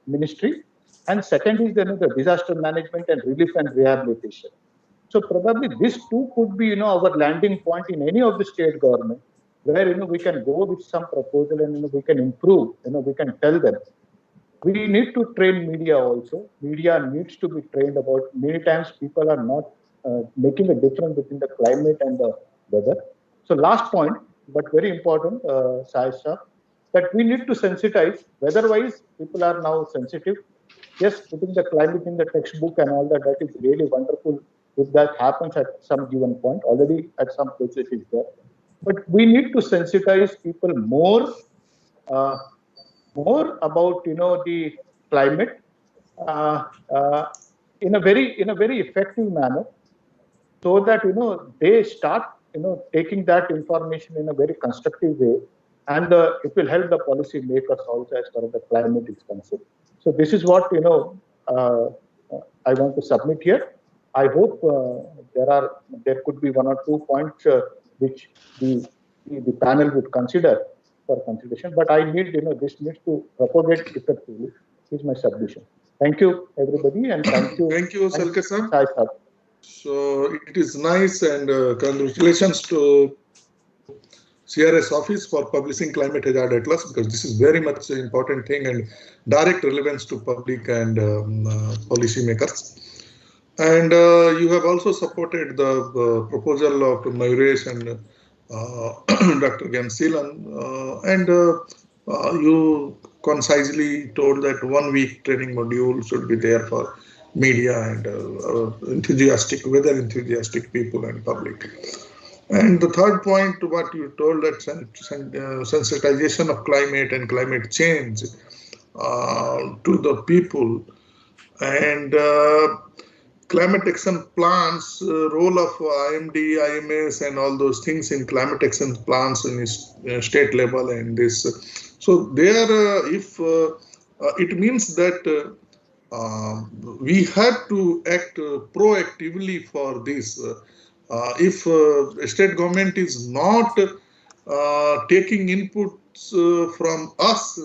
ministry, and second is the disaster management and relief and rehabilitation. So probably these two could be, our landing point in any of the state government, where we can go with some proposal and we can improve. We can tell them. We need to train media also. Media needs to be trained about. Many times people are not making a difference between the climate and the weather. So last point, but very important, Saisha, that we need to sensitize. Weather-wise, people are now sensitive. Yes, putting the climate in the textbook and all that, that is really wonderful if that happens at some given point. Already at some places it is there. But we need to sensitize people more about the climate in a very effective manner, so that they start taking that information in a very constructive way, and it will help the policy makers also as far as the climate is concerned. So this is what I want to submit here. I hope there could be one or two points which the panel would consider for consideration, but I need this needs to propagate effectively. Is my submission. Thank you, everybody, and thank you. Thank you, Salke sir. So it is nice, and congratulations to CRS office for publishing Climate Hazard Atlas, because this is very much an important thing and direct relevance to public and policy makers. And you have also supported the proposal of MoES and Dr. Gansilan, and you concisely told that 1 week training module should be there for media and weather enthusiastic people and public. And the third point, what you told, that sensitization of climate and climate change to the people, and climate action plans, role of IMD, IMS, and all those things in climate action plans in state level, and this. So there, if it means that we have to act proactively for this. If state government is not taking inputs from us,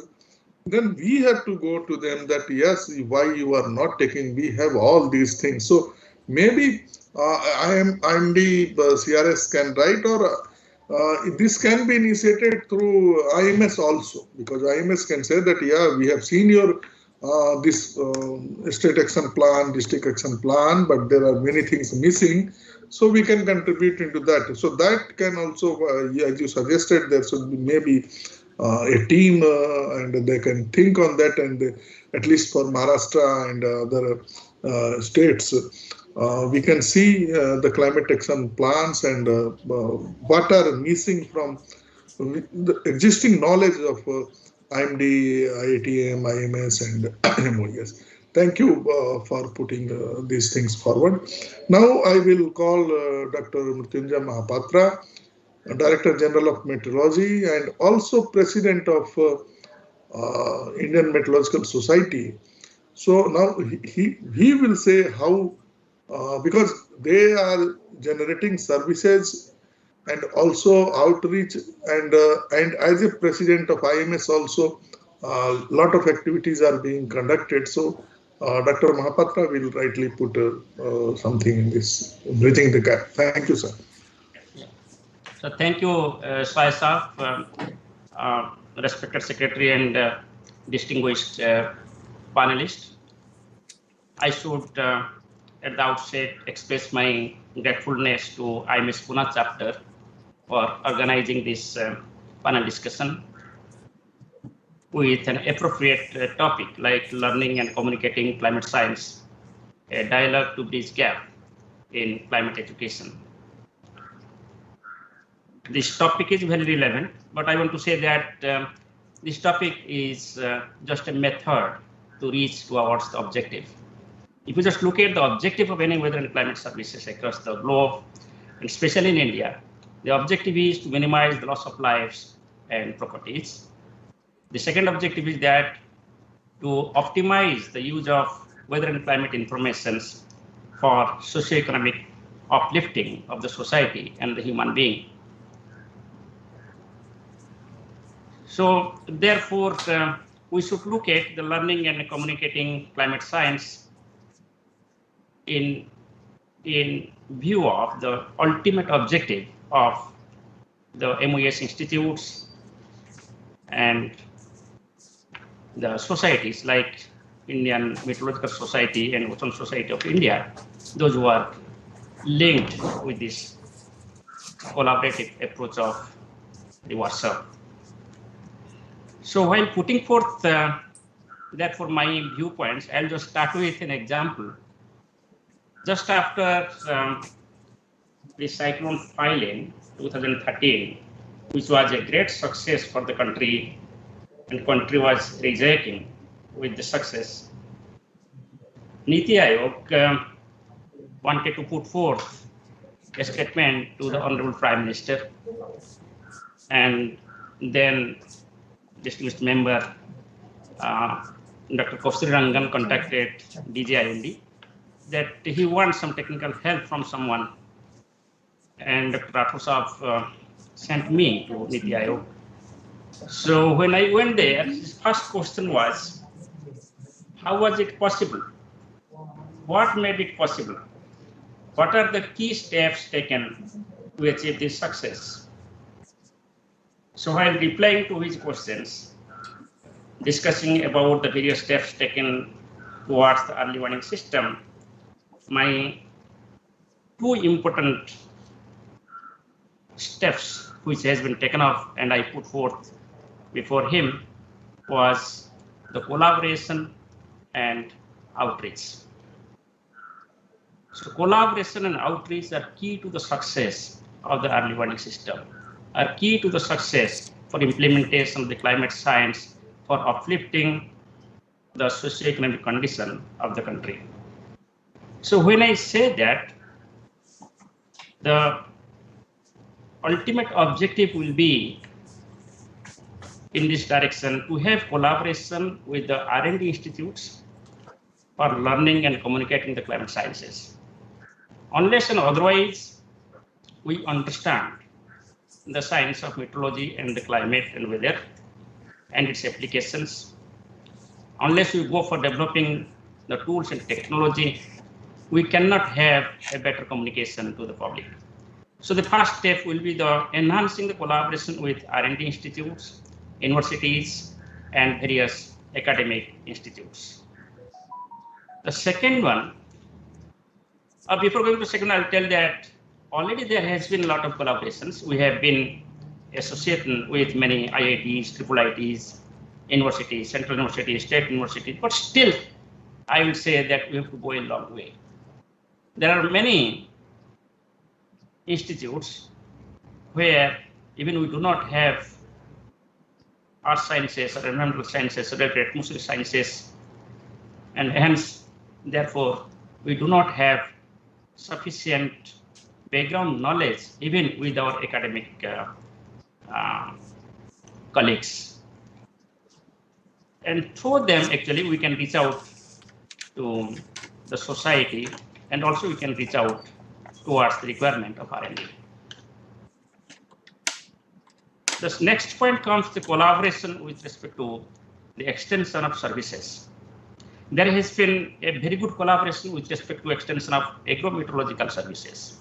then we have to go to them that yes, why you are not taking, we have all these things. So maybe IMD CRS can write, or this can be initiated through IMS also, because IMS can say that, yeah, we have seen your this state action plan, district action plan, but there are many things missing, so we can contribute into that. So that can also, as you suggested, there should be maybe a team, and they can think on that, and at least for Maharashtra and other states, we can see the climate action plans and what are missing from the existing knowledge of IMD, IITM, IMS, and MoES. Thank you for putting these things forward. Now I will call Dr. Mrityunjay Mahapatra, Director General of Meteorology and also President of Indian Meteorological Society. So now he will say how, because they are generating services and also outreach, and as a president of IMS also, a lot of activities are being conducted. So Dr. Mahapatra will rightly put something in this, bridging the gap. Thank you, sir. So thank you, Sai respected secretary and distinguished panelists. I should at the outset express my gratefulness to IMS Pune chapter for organizing this panel discussion with an appropriate topic like learning and communicating climate science, a dialogue to bridge gap in climate education. this topic is very relevant, but I want to say that this topic is just a method to reach towards the objective. If you just look at the objective of any weather and climate services across the globe, and especially in India, the objective is to minimize the loss of lives and properties. The second objective is that to optimize the use of weather and climate informations for socioeconomic uplifting of the society and the human being. So therefore, we should look at the learning and communicating climate science in view of the ultimate objective of the MoES institutes and the societies like Indian Meteorological Society and Ocean Society of India, those who are linked with this collaborative approach of the workshop. So while putting forth that for my viewpoints, I'll just start with an example. Just after the cyclone Phylline 2013, which was a great success for the country, and country was rejoicing with the success, Niti Aayog wanted to put forth a statement to the Honorable Prime Minister, and then distinguished member Dr. Kausturi Rangan contacted DGIND that he wants some technical help from someone, and Dr. Rathore Saab sent me to Niti Aayog. So when I went there, his first question was, how was it possible? What made it possible? What are the key steps taken to achieve this success? So while replying to his questions, discussing about the various steps taken towards the early warning system, my two important steps which has been taken off and I put forth before him was the collaboration and outreach. So collaboration and outreach are key to the success of the early warning system, are key to the success for implementation of the climate science for uplifting the socioeconomic condition of the country. So when I say that, the ultimate objective will be in this direction to have collaboration with the R&D institutes for learning and communicating the climate sciences. Unless and otherwise, we understand the science of meteorology and the climate and weather and its applications, unless we go for developing the tools and technology, we cannot have a better communication to the public. So the first step will be the enhancing the collaboration with R&D institutes, universities, and various academic institutes. The second one, before going to the second, I'll tell that already there has been a lot of collaborations. We have been associated with many IITs, IIITs, universities, central universities, state universities, but still, I will say that we have to go a long way. There are many institutes where even we do not have earth sciences or environmental sciences or atmospheric sciences, and hence, therefore, we do not have sufficient background knowledge even with our academic colleagues. And through them, actually, we can reach out to the society, and also we can reach out towards the requirement of R&D. This next point comes to collaboration with respect to the extension of services. There has been a very good collaboration with respect to extension of agro-meteorological services.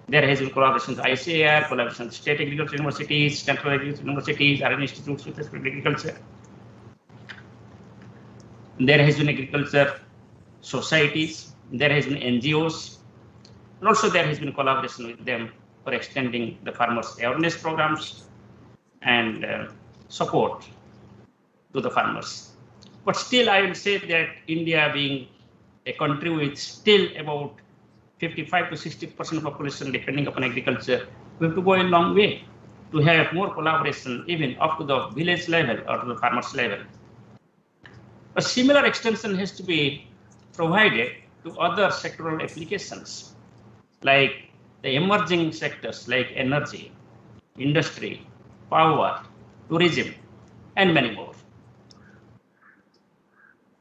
There has been collaboration with ICAR, collaboration with state agriculture universities, central agriculture universities, R&D institutes with respect to agriculture. There has been agriculture societies, there has been NGOs, and also there has been collaboration with them for extending the farmers' awareness programs and support to the farmers. But still, I will say that India being a country with still about 55 to 60% population depending upon agriculture, we have to go a long way to have more collaboration even up to the village level or to the farmers level. A similar extension has to be provided to other sectoral applications, like the emerging sectors like energy, industry, power, tourism, and many more.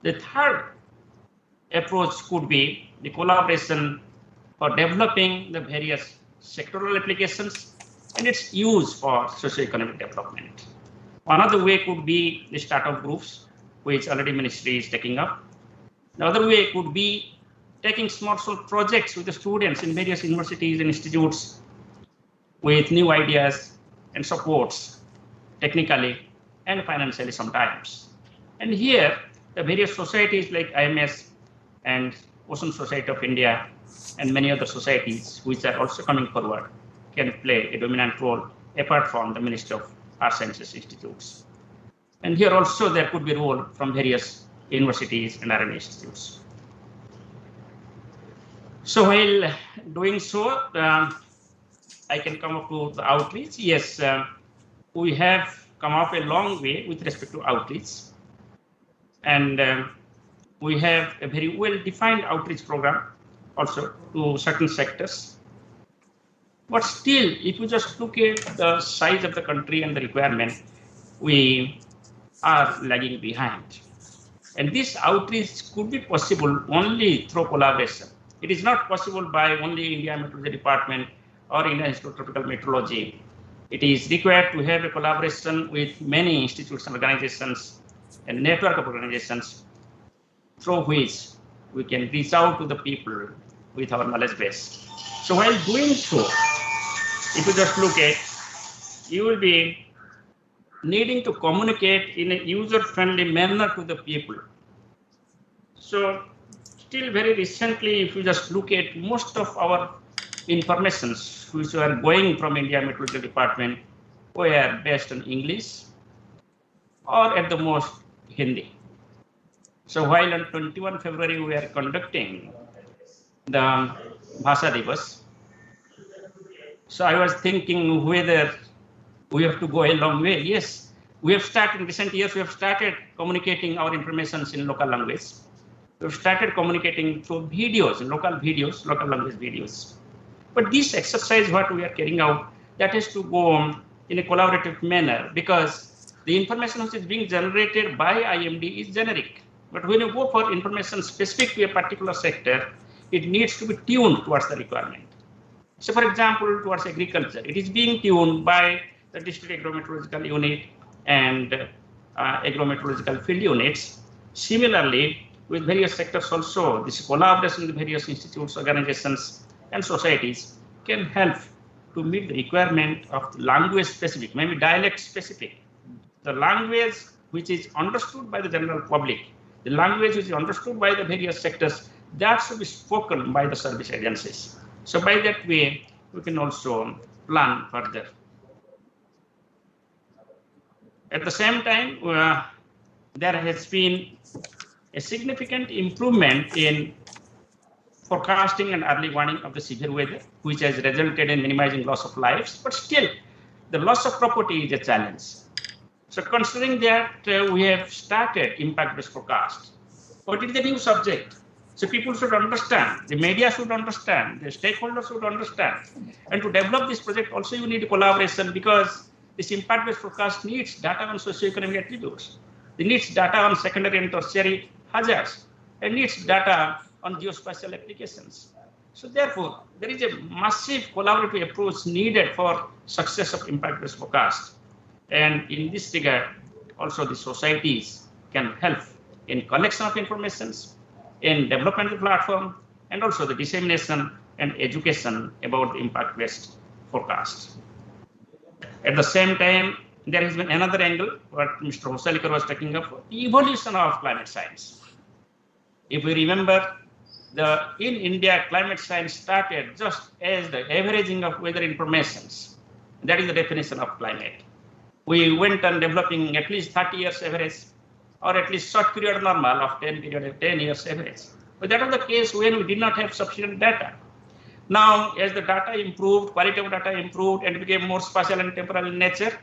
The third approach could be the collaboration for developing the various sectoral applications and its use for socio-economic development. Another way could be the startup groups, which already ministry is taking up. The other way could be taking small projects with the students in various universities and institutes with new ideas and supports technically and financially sometimes. And here, the various societies like IMS and Ocean Society of India and many other societies which are also coming forward can play a dominant role apart from the Ministry of Arts Sciences Institutes. And here also there could be a role from various universities and R&D institutes. So while doing so, I can come up to the outreach. Yes, we have come up a long way with respect to outreach. And we have a very well-defined outreach program also to certain sectors. But still, if you just look at the size of the country and the requirement, we are lagging behind. And this outreach could be possible only through collaboration. It is not possible by only India Meteorology Department or India Institute of Tropical Meteorology. It is required to have a collaboration with many institutes and organizations and network of organizations through which we can reach out to the people with our knowledge base. So while doing so, if you just look at, you will be needing to communicate in a user-friendly manner to the people. So still very recently, if you just look at most of our informations which are going from India Meteorological Department were based on English or at the most Hindi. So while on 21 February we are conducting the Bhasha Divas, so I was thinking whether we have to go a long way. Yes, we have started in recent years, we have started communicating our information in local language. We've started communicating through videos, local language videos. But this exercise, what we are carrying out, that has to go on in a collaborative manner because the information which is being generated by IMD is generic. But when you go for information specific to a particular sector, it needs to be tuned towards the requirement. So for example, towards agriculture, it is being tuned by the district agrometeorological unit and agrometeorological field units. Similarly, with various sectors also, this collaboration with various institutes, organizations, and societies can help to meet the requirement of language specific, maybe dialect specific. The language which is understood by the general public, the language which is understood by the various sectors, that should be spoken by the service agencies. So by that way, we can also plan further. At the same time, there has been a significant improvement in forecasting and early warning of the severe weather, which has resulted in minimizing loss of lives, but still the loss of property is a challenge. So considering that we have started impact-based forecast, but it is a new subject. So people should understand, the media should understand, the stakeholders should understand. And to develop this project also you need collaboration because this impact-based forecast needs data on socioeconomic attributes. It needs data on secondary and tertiary hazards. It needs data on geospatial applications. So therefore, there is a massive collaborative approach needed for success of impact-based forecast. And in this regard, also the societies can help in collection of information, in development of the platform, and also the dissemination and education about the impact-based forecast. At the same time, there has been another angle, what Mr. Hosalikar was talking about, the evolution of climate science. If we remember, in India, climate science started just as the averaging of weather informations. That is the definition of climate. We went on developing at least 30 years average, or at least short period normal of 10 years average. But that was the case when we did not have sufficient data. Now, as the data improved, quality of data improved and became more spatial and temporal in nature,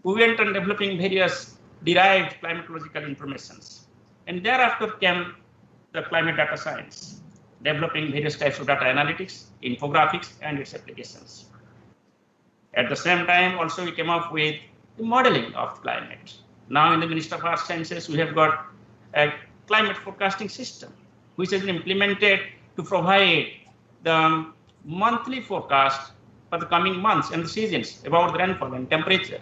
we went on developing various derived climatological informations. And thereafter came the climate data science, developing various types of data analytics, infographics, and its applications. At the same time, also we came up with the modeling of climate. Now in the Ministry of Earth Sciences, we have got a climate forecasting system, which has been implemented to provide the monthly forecast for the coming months and the seasons about the rainfall and temperature.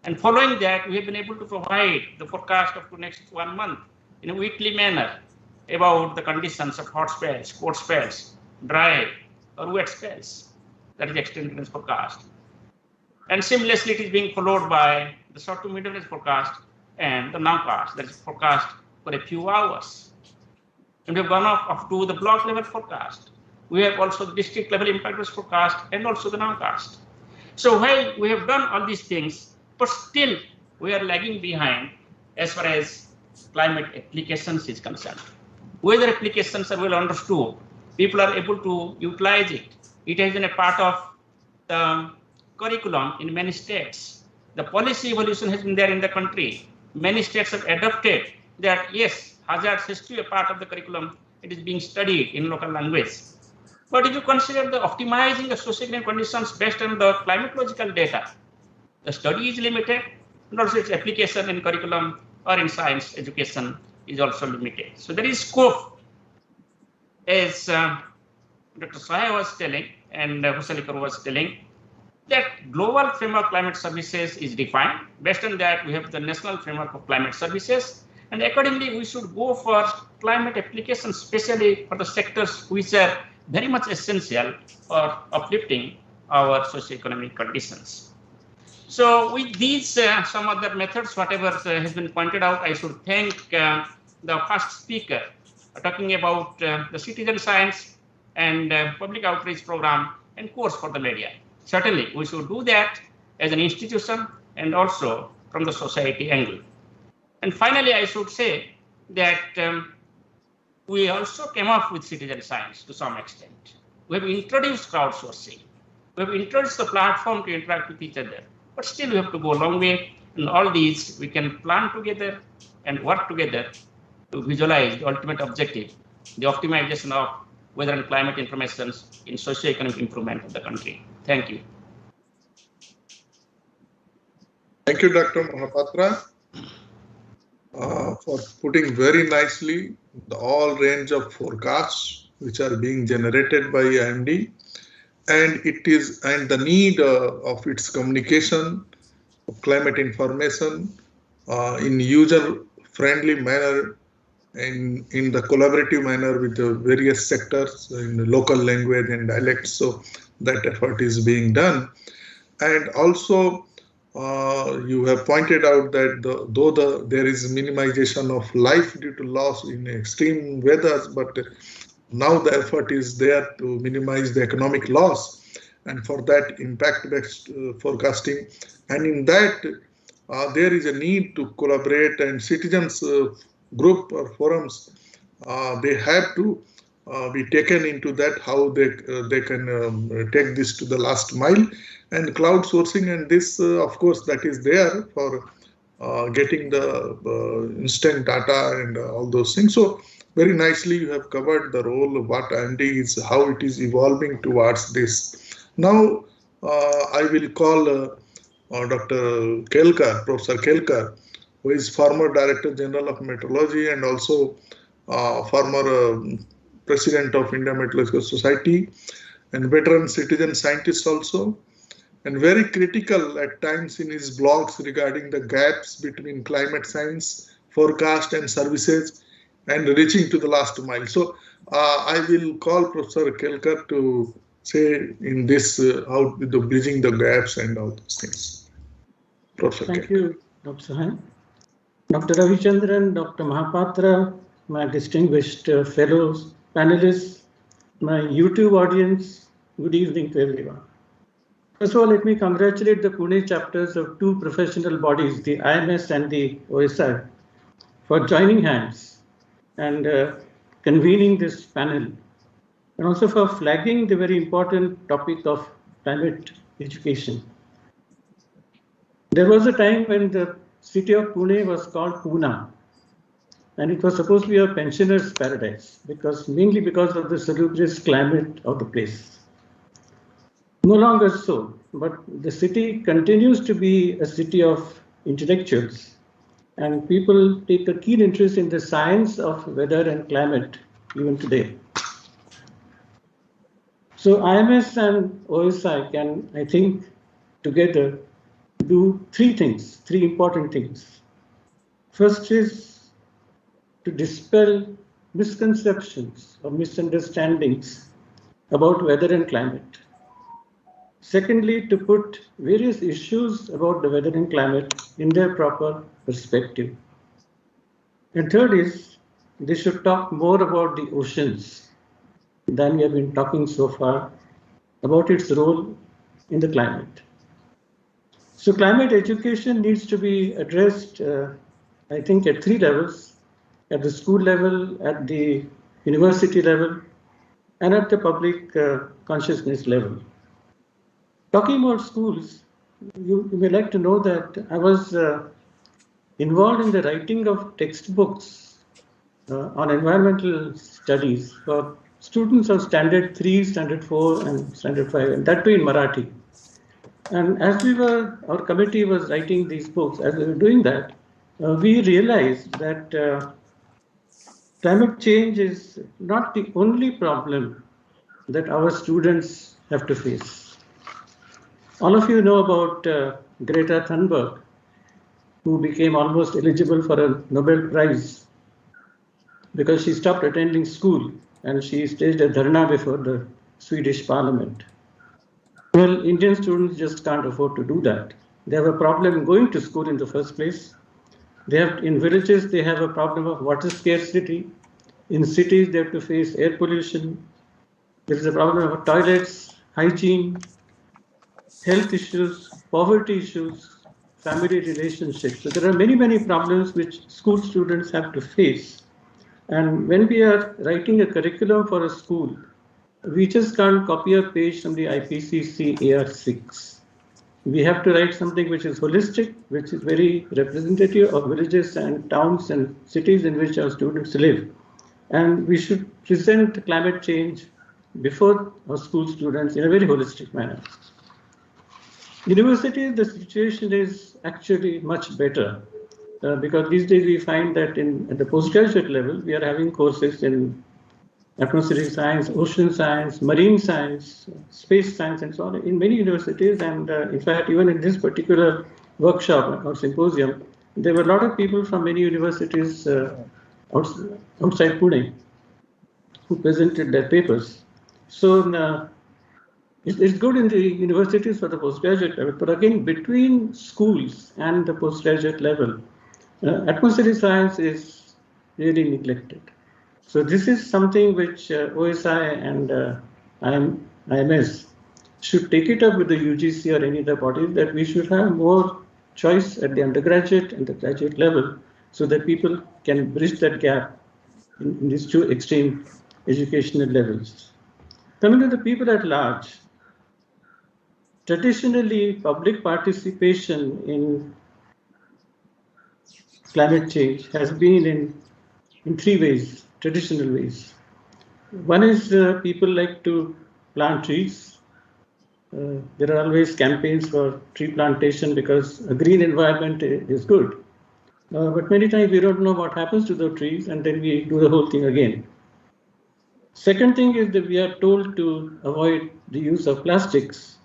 And following that, we have been able to provide the forecast of the next 1 month in a weekly manner about the conditions of hot spells, cold spells, dry or wet spells. That is extended range forecast. And seamlessly, it is being followed by the short to medium range forecast and the nowcast, that is forecast for a few hours. And we have gone up to the block level forecast. We have also the district level impact risk forecast and also the nowcast. So while we have done all these things, but still we are lagging behind as far as climate applications is concerned. Whether applications are well understood, people are able to utilize it. It has been a part of the curriculum in many states. The policy evolution has been there in the country. Many states have adopted that, yes, hazards has to be a part of the curriculum. It is being studied in local language. But if you consider the optimizing the socioeconomic conditions based on the climatological data, the study is limited, and also its application in curriculum or in science education is also limited. So there is scope, as Dr. Sahai was telling and Husalikar was telling, that global framework climate services is defined. Based on that, we have the national framework of climate services. And accordingly, we should go for climate applications, especially for the sectors which are very much essential for uplifting our socioeconomic conditions. So with these some other methods, whatever has been pointed out, I should thank the first speaker talking about the citizen science and public outreach program and course for the media. Certainly, we should do that as an institution and also from the society angle. And finally, I should say that we also came up with citizen science to some extent. We have introduced crowdsourcing. We have introduced the platform to interact with each other. But still, we have to go a long way. In all these, we can plan together and work together to visualize the ultimate objective, the optimization of weather and climate information in socio-economic improvement of the country. Thank you. Thank you, Dr. Mahapatra, for putting very nicely the all range of forecasts which are being generated by IMD, and the need of its communication of climate information in user-friendly manner and in the collaborative manner with the various sectors in the local language and dialects. So that effort is being done. And also you have pointed out that though there is minimization of life due to loss in extreme weathers, but now the effort is there to minimize the economic loss, and for that impact-based forecasting. And in that, there is a need to collaborate, and citizens group or forums, they have to be taken into that, how they can take this to the last mile. And cloud sourcing, and this, of course, that is there for getting the instant data and all those things. So very nicely you have covered the role of what IMD is, how it is evolving towards this. Now I will call Dr. Kelkar, Professor Kelkar, who is former Director General of Meteorology and also former President of India Meteorological Society and veteran citizen scientist also, and very critical at times in his blogs regarding the gaps between climate science, forecast and services, and reaching to the last mile. So I will call Professor Kelkar to say in this how the bridging the gaps and all those things. Professor Thank Kelkar. you, Dr. Sahai. Dr. Ravichandran, Dr. Mahapatra, my distinguished fellows, panelists, my YouTube audience, good evening to everyone. First of all, let me congratulate the Pune chapters of two professional bodies, the IMS and the OSI, for joining hands and convening this panel and also for flagging the very important topic of climate education. There was a time when the city of Pune was called Pune, and it was supposed to be a pensioners' paradise, mainly because of the salubrious climate of the place. No longer so, but the city continues to be a city of intellectuals, and people take a keen interest in the science of weather and climate even today. So IMS and OSI can, I think, together do three important things. First is to dispel misconceptions or misunderstandings about weather and climate. Secondly, to put various issues about the weather and climate in their proper perspective. And third is, they should talk more about the oceans than we have been talking so far about its role in the climate. So climate education needs to be addressed, I think, at three levels: at the school level, at the university level, and at the public consciousness level. Talking about schools, you may like to know that I was involved in the writing of textbooks on environmental studies for students of Standard 3, Standard 4, and Standard 5, and that too in Marathi. And as our committee was writing these books, as we were doing that, we realized that climate change is not the only problem that our students have to face. All of you know about Greta Thunberg, who became almost eligible for a Nobel Prize because she stopped attending school and she staged a dharna before the Swedish parliament. Well, Indian students just can't afford to do that. They have a problem going to school in the first place. In villages, they have a problem of water scarcity. In cities, they have to face air pollution. There is a problem of toilets, hygiene, health issues, poverty issues, family relationships. So there are many, many problems which school students have to face. And when we are writing a curriculum for a school, we just can't copy a page from the IPCC AR6. We have to write something which is holistic, which is very representative of villages and towns and cities in which our students live. And we should present climate change before our school students in a very holistic manner. Universities, the situation is actually much better because these days we find that at the postgraduate level, we are having courses in atmospheric science, ocean science, marine science, space science, and so on in many universities. And in fact, even in this particular workshop or symposium, there were a lot of people from many universities outside Pune who presented their papers. So it's good in the universities for the postgraduate level, but again, between schools and the postgraduate level, atmospheric science is really neglected. So this is something which OSI and IMS should take it up with the UGC or any other bodies, that we should have more choice at the undergraduate and the graduate level so that people can bridge that gap in these two extreme educational levels. Coming to the people at large, traditionally public participation in climate change has been in three ways. Traditional ways. One is people like to plant trees. There are always campaigns for tree plantation because a green environment is good. But many times we don't know what happens to the trees and then we do the whole thing again. Second thing is that we are told to avoid the use of plastics.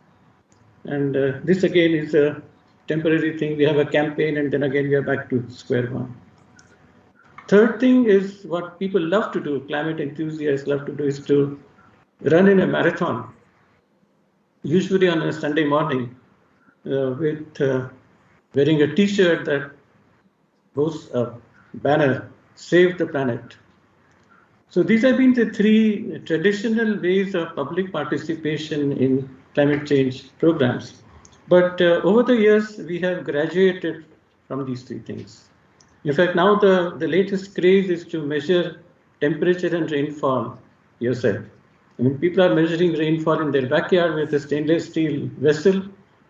And this again is a temporary thing. We have a campaign and then again we are back to square one. Third thing is what people love to do, climate enthusiasts love to do, is to run in a marathon, usually on a Sunday morning, with wearing a T-shirt that boasts a banner, "Save the Planet." So these have been the three traditional ways of public participation in climate change programs. But over the years, we have graduated from these three things. In fact, now the latest craze is to measure temperature and rainfall yourself. I mean, people are measuring rainfall in their backyard with a stainless steel vessel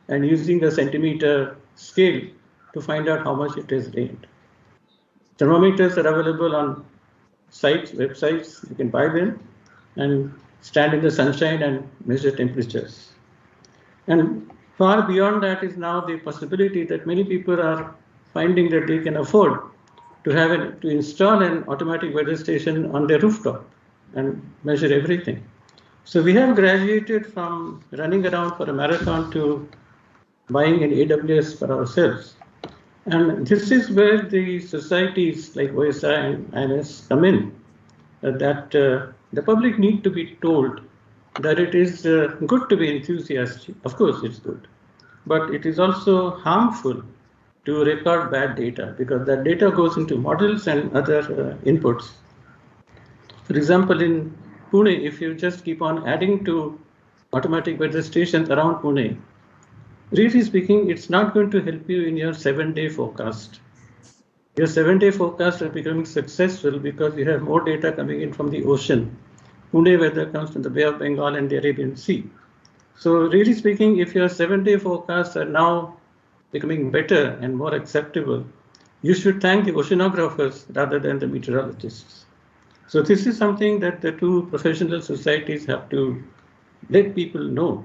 and using a centimeter scale to find out how much it has rained. Thermometers are available on sites, websites, you can buy them and stand in the sunshine and measure temperatures. And far beyond that is now the possibility that many people are finding that they can afford to install an automatic weather station on their rooftop and measure everything. So we have graduated from running around for a marathon to buying an AWS for ourselves. And this is where the societies like OSI and IMS come in, that the public need to be told that it is good to be enthusiastic. Of course, it's good, but it is also harmful to record bad data because that data goes into models and other inputs. For example, in Pune, if you just keep on adding to automatic weather stations around Pune, really speaking, it's not going to help you in your 7-day forecast. Your 7-day forecasts are becoming successful because you have more data coming in from the ocean. Pune weather comes from the Bay of Bengal and the Arabian Sea. So really speaking, if your 7-day forecasts are now becoming better and more acceptable, you should thank the oceanographers rather than the meteorologists. So this is something that the two professional societies have to let people know.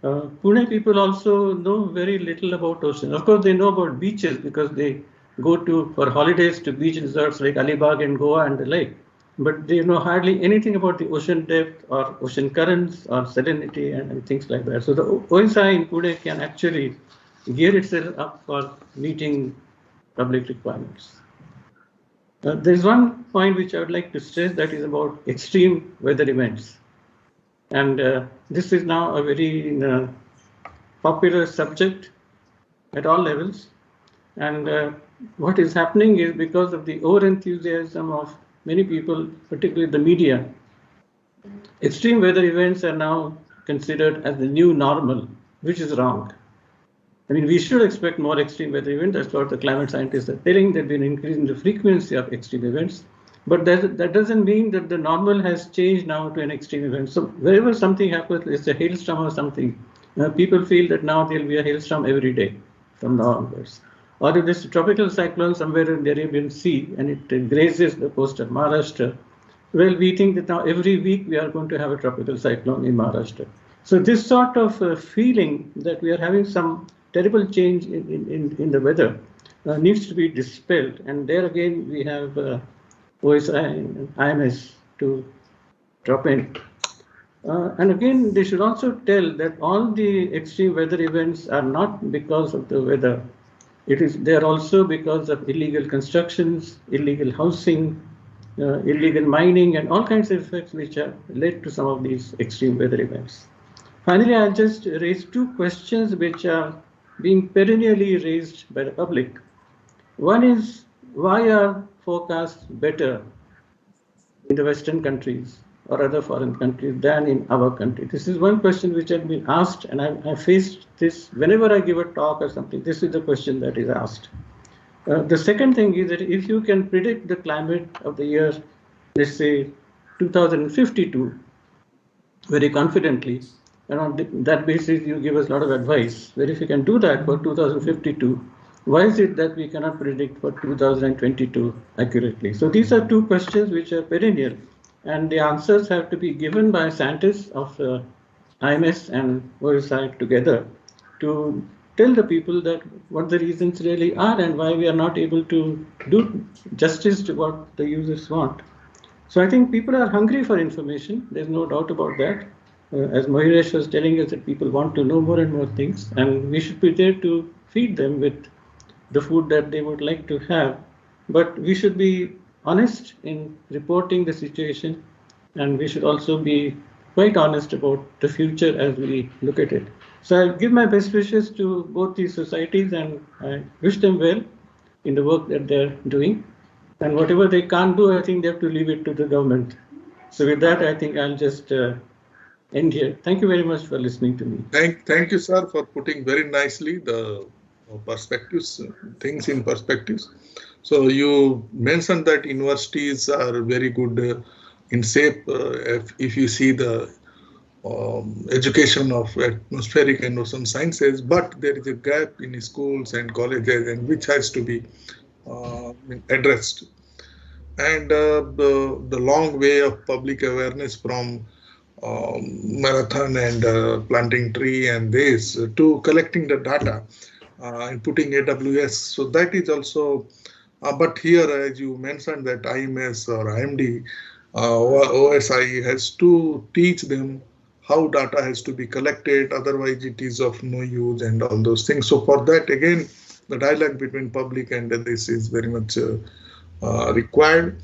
Pune people also know very little about ocean. Of course, they know about beaches because they go for holidays to beach resorts like Alibag and Goa and the like. But they know hardly anything about the ocean depth or ocean currents or salinity and things like that. So the OSI in Pune can actually gear itself up for meeting public requirements. There is one point which I would like to stress, that is about extreme weather events. And this is now a very popular subject at all levels. And what is happening is because of the over-enthusiasm of many people, particularly the media, extreme weather events are now considered as the new normal, which is wrong. I mean, we should expect more extreme weather events. That's what the climate scientists are telling. There's been an increase in the frequency of extreme events. But that doesn't mean that the normal has changed now to an extreme event. So wherever something happens, it's a hailstorm or something, people feel that now there'll be a hailstorm every day from now onwards. Or if there's a tropical cyclone somewhere in the Arabian Sea and it grazes the coast of Maharashtra, well, we think that now every week we are going to have a tropical cyclone in Maharashtra. So this sort of feeling that we are having some terrible change in the weather needs to be dispelled. And there again, we have OSI and IMS to drop in. And again, they should also tell that all the extreme weather events are not because of the weather. They are also because of illegal constructions, illegal housing, illegal mining, and all kinds of effects which have led to some of these extreme weather events. Finally, I'll just raise two questions which are being perennially raised by the public. One is, why are forecasts better in the Western countries or other foreign countries than in our country? This is one question which has been asked, and I faced this whenever I give a talk or something. This is the question that is asked. The second thing is that if you can predict the climate of the year, let's say 2052, very confidently, and on that basis you give us a lot of advice. But if you can do that for 2052, why is it that we cannot predict for 2022 accurately? So these are two questions which are perennial, and the answers have to be given by scientists of IMS and OSI together to tell the people that what the reasons really are and why we are not able to do justice to what the users want. So I think people are hungry for information. There's no doubt about that. As MoES was telling us, that people want to know more and more things, and we should be there to feed them with the food that they would like to have. But we should be honest in reporting the situation, and we should also be quite honest about the future as we look at it. So I give my best wishes to both these societies, and I wish them well in the work that they're doing. And whatever they can't do, I think they have to leave it to the government. So with that, I think I'll just end here. Thank you very much for listening to me. Thank you, sir, for putting very nicely the perspectives, things in perspectives. So you mentioned that universities are very good in shape if you see the education of atmospheric and ocean sciences, but there is a gap in schools and colleges, and which has to be addressed. And the long way of public awareness from marathon and planting tree and this to collecting the data and putting AWS. So that is also, but here, as you mentioned, that IMS or IMD, OSI has to teach them how data has to be collected, otherwise it is of no use and all those things. So for that, again, the dialogue between public and this is very much required.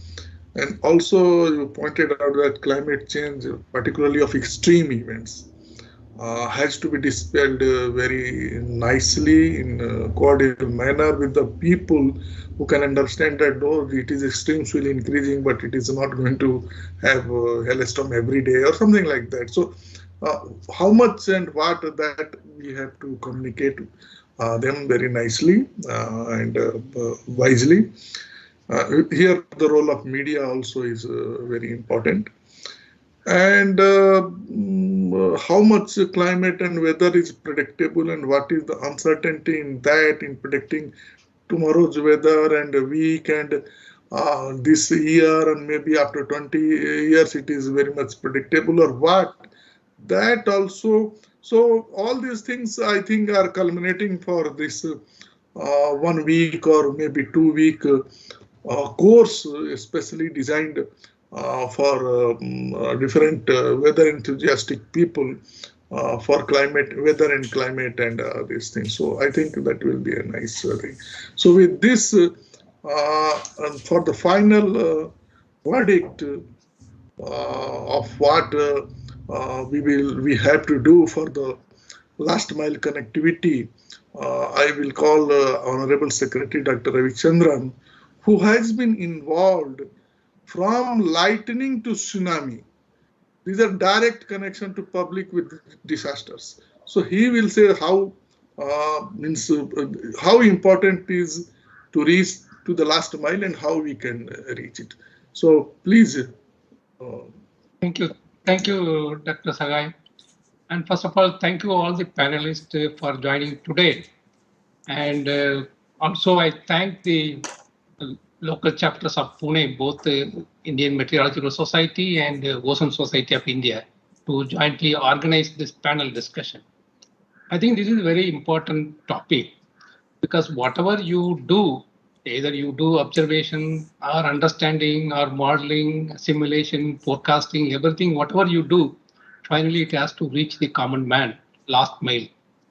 And also you pointed out that climate change, particularly of extreme events, has to be dispelled very nicely in a coordinated manner with the people who can understand that though it is extremes will increasing, but it is not going to have hailstorm every day or something like that. So how much and what that we have to communicate them very nicely and wisely. Here the role of media also is very important. And how much climate and weather is predictable and what is the uncertainty in that in predicting tomorrow's weather and a week and this year and maybe after 20 years it is very much predictable or what, that also. So all these things I think are culminating for this 1 week or maybe 2 week course especially designed for different weather enthusiastic people for climate, weather and climate and these things. So I think that will be a nice thing. So with this, for the final verdict of what we have to do for the last mile connectivity, I will call Honorable Secretary Dr. Ravichandran, who has been involved from lightning to tsunami. These are direct connection to public with disasters. So he will say how how important is to reach to the last mile and how we can reach it. So please. Thank you, Dr. Sagai. And first of all, thank you all the panelists for joining today. And also I thank the local chapters of Pune, both the Indian Meteorological Society and the Ocean Society of India, to jointly organize this panel discussion. I think this is a very important topic because whatever you do, either you do observation or understanding or modeling, simulation, forecasting, everything, whatever you do, finally it has to reach the common man, last mile.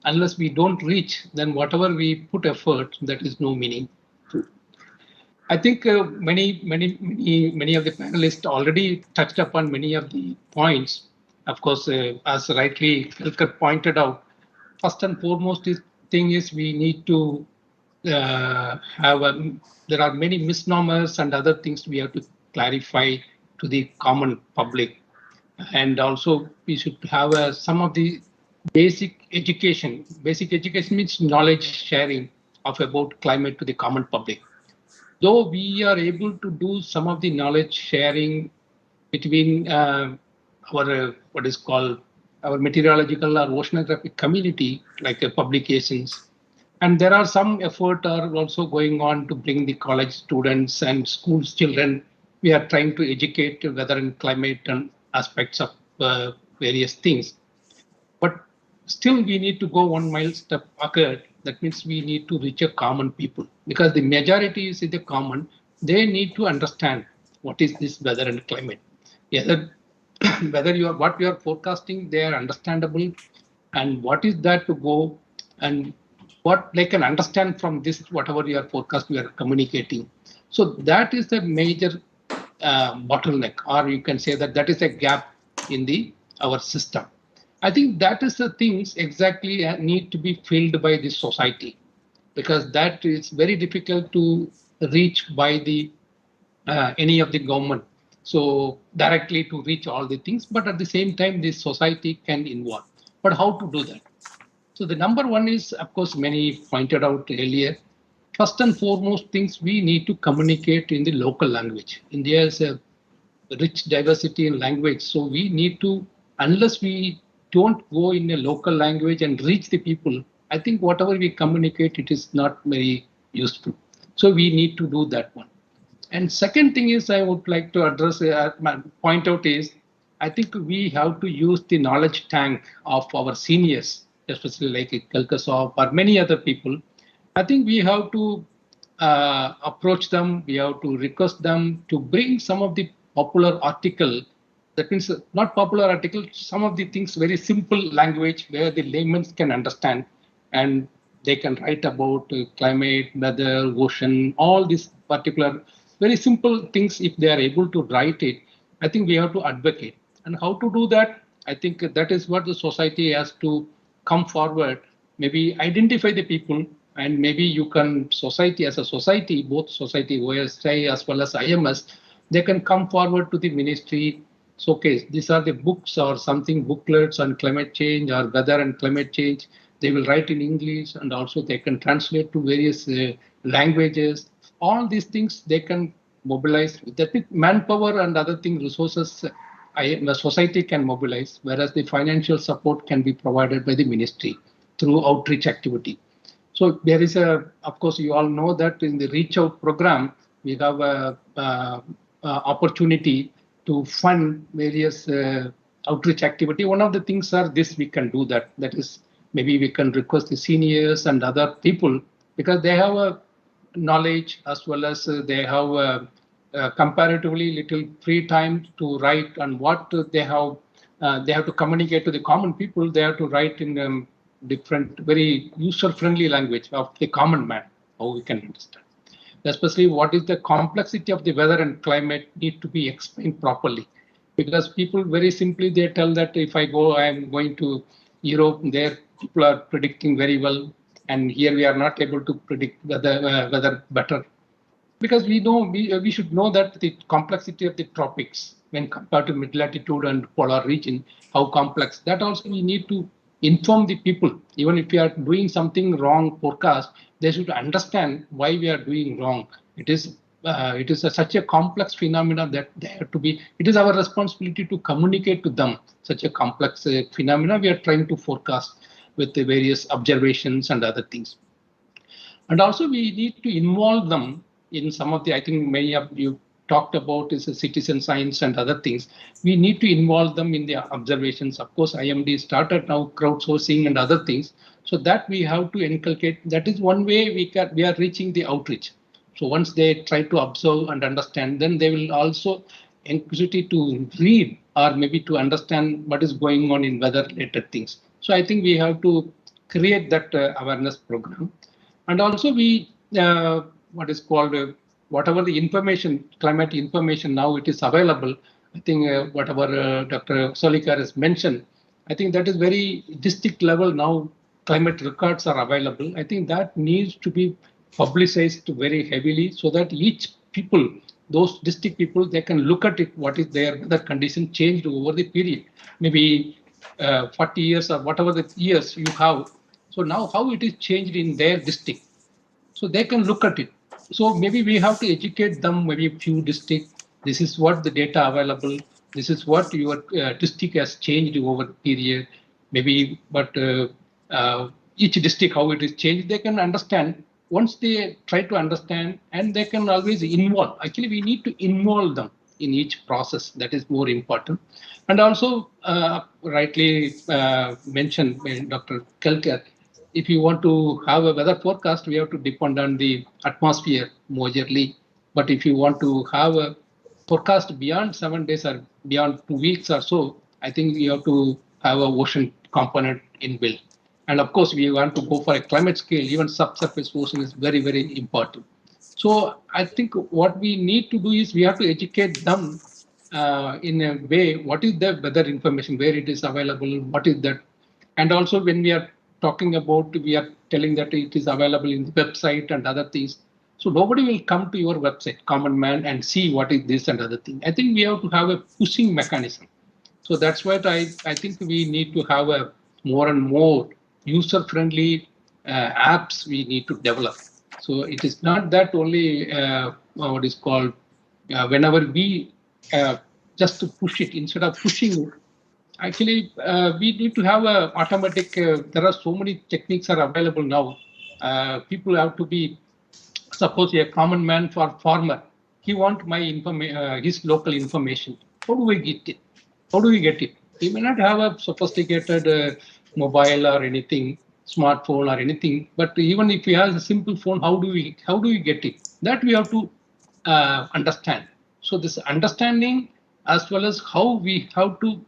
Unless we don't reach, then whatever we put effort, that is no meaning. I think many of the panelists already touched upon many of the points. Of course, as rightly Kelkar pointed out, first and foremost thing is we need to have there are many misnomers and other things we have to clarify to the common public, and also we should have some of the basic education. Basic education means knowledge sharing of about climate to the common public. Though we are able to do some of the knowledge sharing between our what is called our meteorological or oceanographic community, like publications, and there are some effort are also going on to bring the college students and schools children. We are trying to educate weather and climate and aspects of various things, but still we need to go 1 mile step ahead. That means we need to reach a common people because the majority is in the common. They need to understand what is this weather and climate. Whether you are what you are forecasting, they are understandable, and what is that to go and what they can understand from this whatever you are forecast you are communicating. So that is the major bottleneck, or you can say that is a gap in our system. I think that is the things exactly need to be filled by the society, because that is very difficult to reach by the any of the government. So directly to reach all the things, but at the same time, the society can involve. But how to do that? So the number one is, of course, many pointed out earlier. First and foremost things we need to communicate in the local language. India is a rich diversity in language. So we need to, unless we don't go in a local language and reach the people, I think whatever we communicate, it is not very useful. So we need to do that one. And second thing is I would like to address, point out is, I think we have to use the knowledge tank of our seniors, especially like Kalkasov or many other people. I think we have to approach them, we have to request them to bring some of the popular article, that means not popular article, some of the things very simple language where the laymen can understand, and they can write about climate, weather, ocean, all these particular very simple things. If they are able to write it, I think we have to advocate. And how to do that? I think that is what the society has to come forward, maybe identify the people, and maybe you can, society as a society, both society, OSI as well as IMS, they can come forward to the ministry. So, okay, these are the books or something, booklets on climate change or weather and climate change. They will write in English, and also they can translate to various languages. All these things they can mobilize. That is manpower and other things, resources, the society can mobilize, whereas the financial support can be provided by the ministry through outreach activity. So there is a, of course, you all know that in the Reach Out program, we have a opportunity to fund various outreach activity. One of the things are this, we can do that. That is, maybe we can request the seniors and other people, because they have a knowledge as well as they have comparatively little free time to write, and what they have to communicate to the common people. They have to write in different, very user-friendly language of the common man, how we can understand. Especially what is the complexity of the weather and climate need to be explained properly, because people very simply they tell that if I go, I am going to Europe, there people are predicting very well, and here we are not able to predict weather better. Because we know, we should know that the complexity of the tropics when compared to mid-latitude and polar region, how complex. That also we need to inform the people. Even if we are doing something wrong forecast, they should understand why we are doing wrong. It is such a complex phenomena that they have to be. It is our responsibility to communicate to them such a complex phenomena we are trying to forecast with the various observations and other things. And also we need to involve them in some of the, I think many of you talked about is a citizen science and other things. We need to involve them in the observations. Of course, IMD started now crowdsourcing and other things. So that we have to inculcate. That is one way we are reaching the outreach. So once they try to observe and understand, then they will also encourage to read or maybe to understand what is going on in weather related things. So I think we have to create that awareness program. And also we, what is called, whatever the information, climate information now it is available. I think whatever Dr. Solikar has mentioned, I think that is very district level now climate records are available. I think that needs to be publicized very heavily so that each people, those district people, they can look at it, what is their weather condition changed over the period, maybe 40 years or whatever the years you have. So now how it is changed in their district. So they can look at it. So maybe we have to educate them, maybe a few districts. This is what the data available. This is what your district has changed over the period. Maybe, but each district, how it is changed, they can understand. Once they try to understand, and they can always involve. Actually, we need to involve them in each process. That is more important. And also, rightly mentioned by Dr. Kelkar, if you want to have a weather forecast, we have to depend on the atmosphere majorly. But if you want to have a forecast beyond 7 days or beyond 2 weeks or so, I think we have to have a ocean component inbuilt. And of course, we want to go for a climate scale. Even subsurface ocean is very, very important. So I think what we need to do is we have to educate them in a way, what is the weather information, where it is available, what is that. And also when we are talking about, we are telling that it is available in the website and other things. So nobody will come to your website, common man, and see what is this and other thing. I think we have to have a pushing mechanism. So that's what I think we need to have a more and more user-friendly apps we need to develop. So it is not that only what is called whenever we just to push it instead of pushing it. Actually, we need to have a automatic. There are so many techniques are available now. People have to be, suppose a common man for farmer, he want my his local information. How do we get it? How do we get it? He may not have a sophisticated mobile or anything, smartphone or anything. But even if he has a simple phone, how do we get it? That we have to understand. So this understanding, as well as how we have to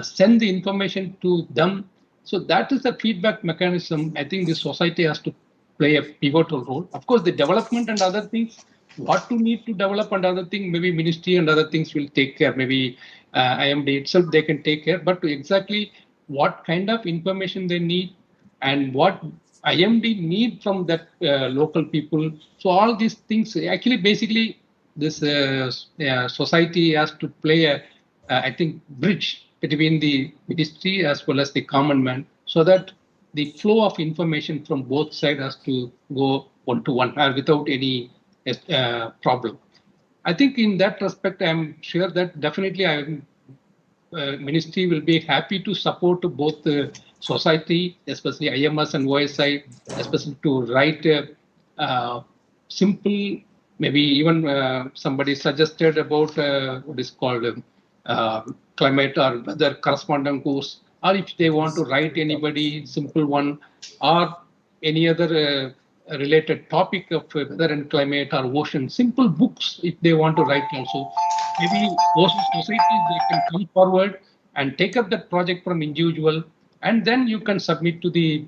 send the information to them. So that is the feedback mechanism. I think the society has to play a pivotal role. Of course, the development and other things, what to need to develop and other things, maybe ministry and other things will take care. Maybe IMD itself, they can take care. But exactly what kind of information they need and what IMD need from that local people. So all these things, actually, basically, this society has to play a, I think, bridge between the ministry as well as the common man, so that the flow of information from both sides has to go one-to-one without any problem. I think in that respect, I'm sure that definitely ministry will be happy to support both the society, especially IMS and OSI, especially to write simple, maybe even somebody suggested about what is called climate or weather correspondent course, or if they want to write anybody simple one, or any other related topic of weather and climate or ocean, simple books if they want to write also. Maybe those societies, they can come forward and take up that project from individual, and then you can submit to the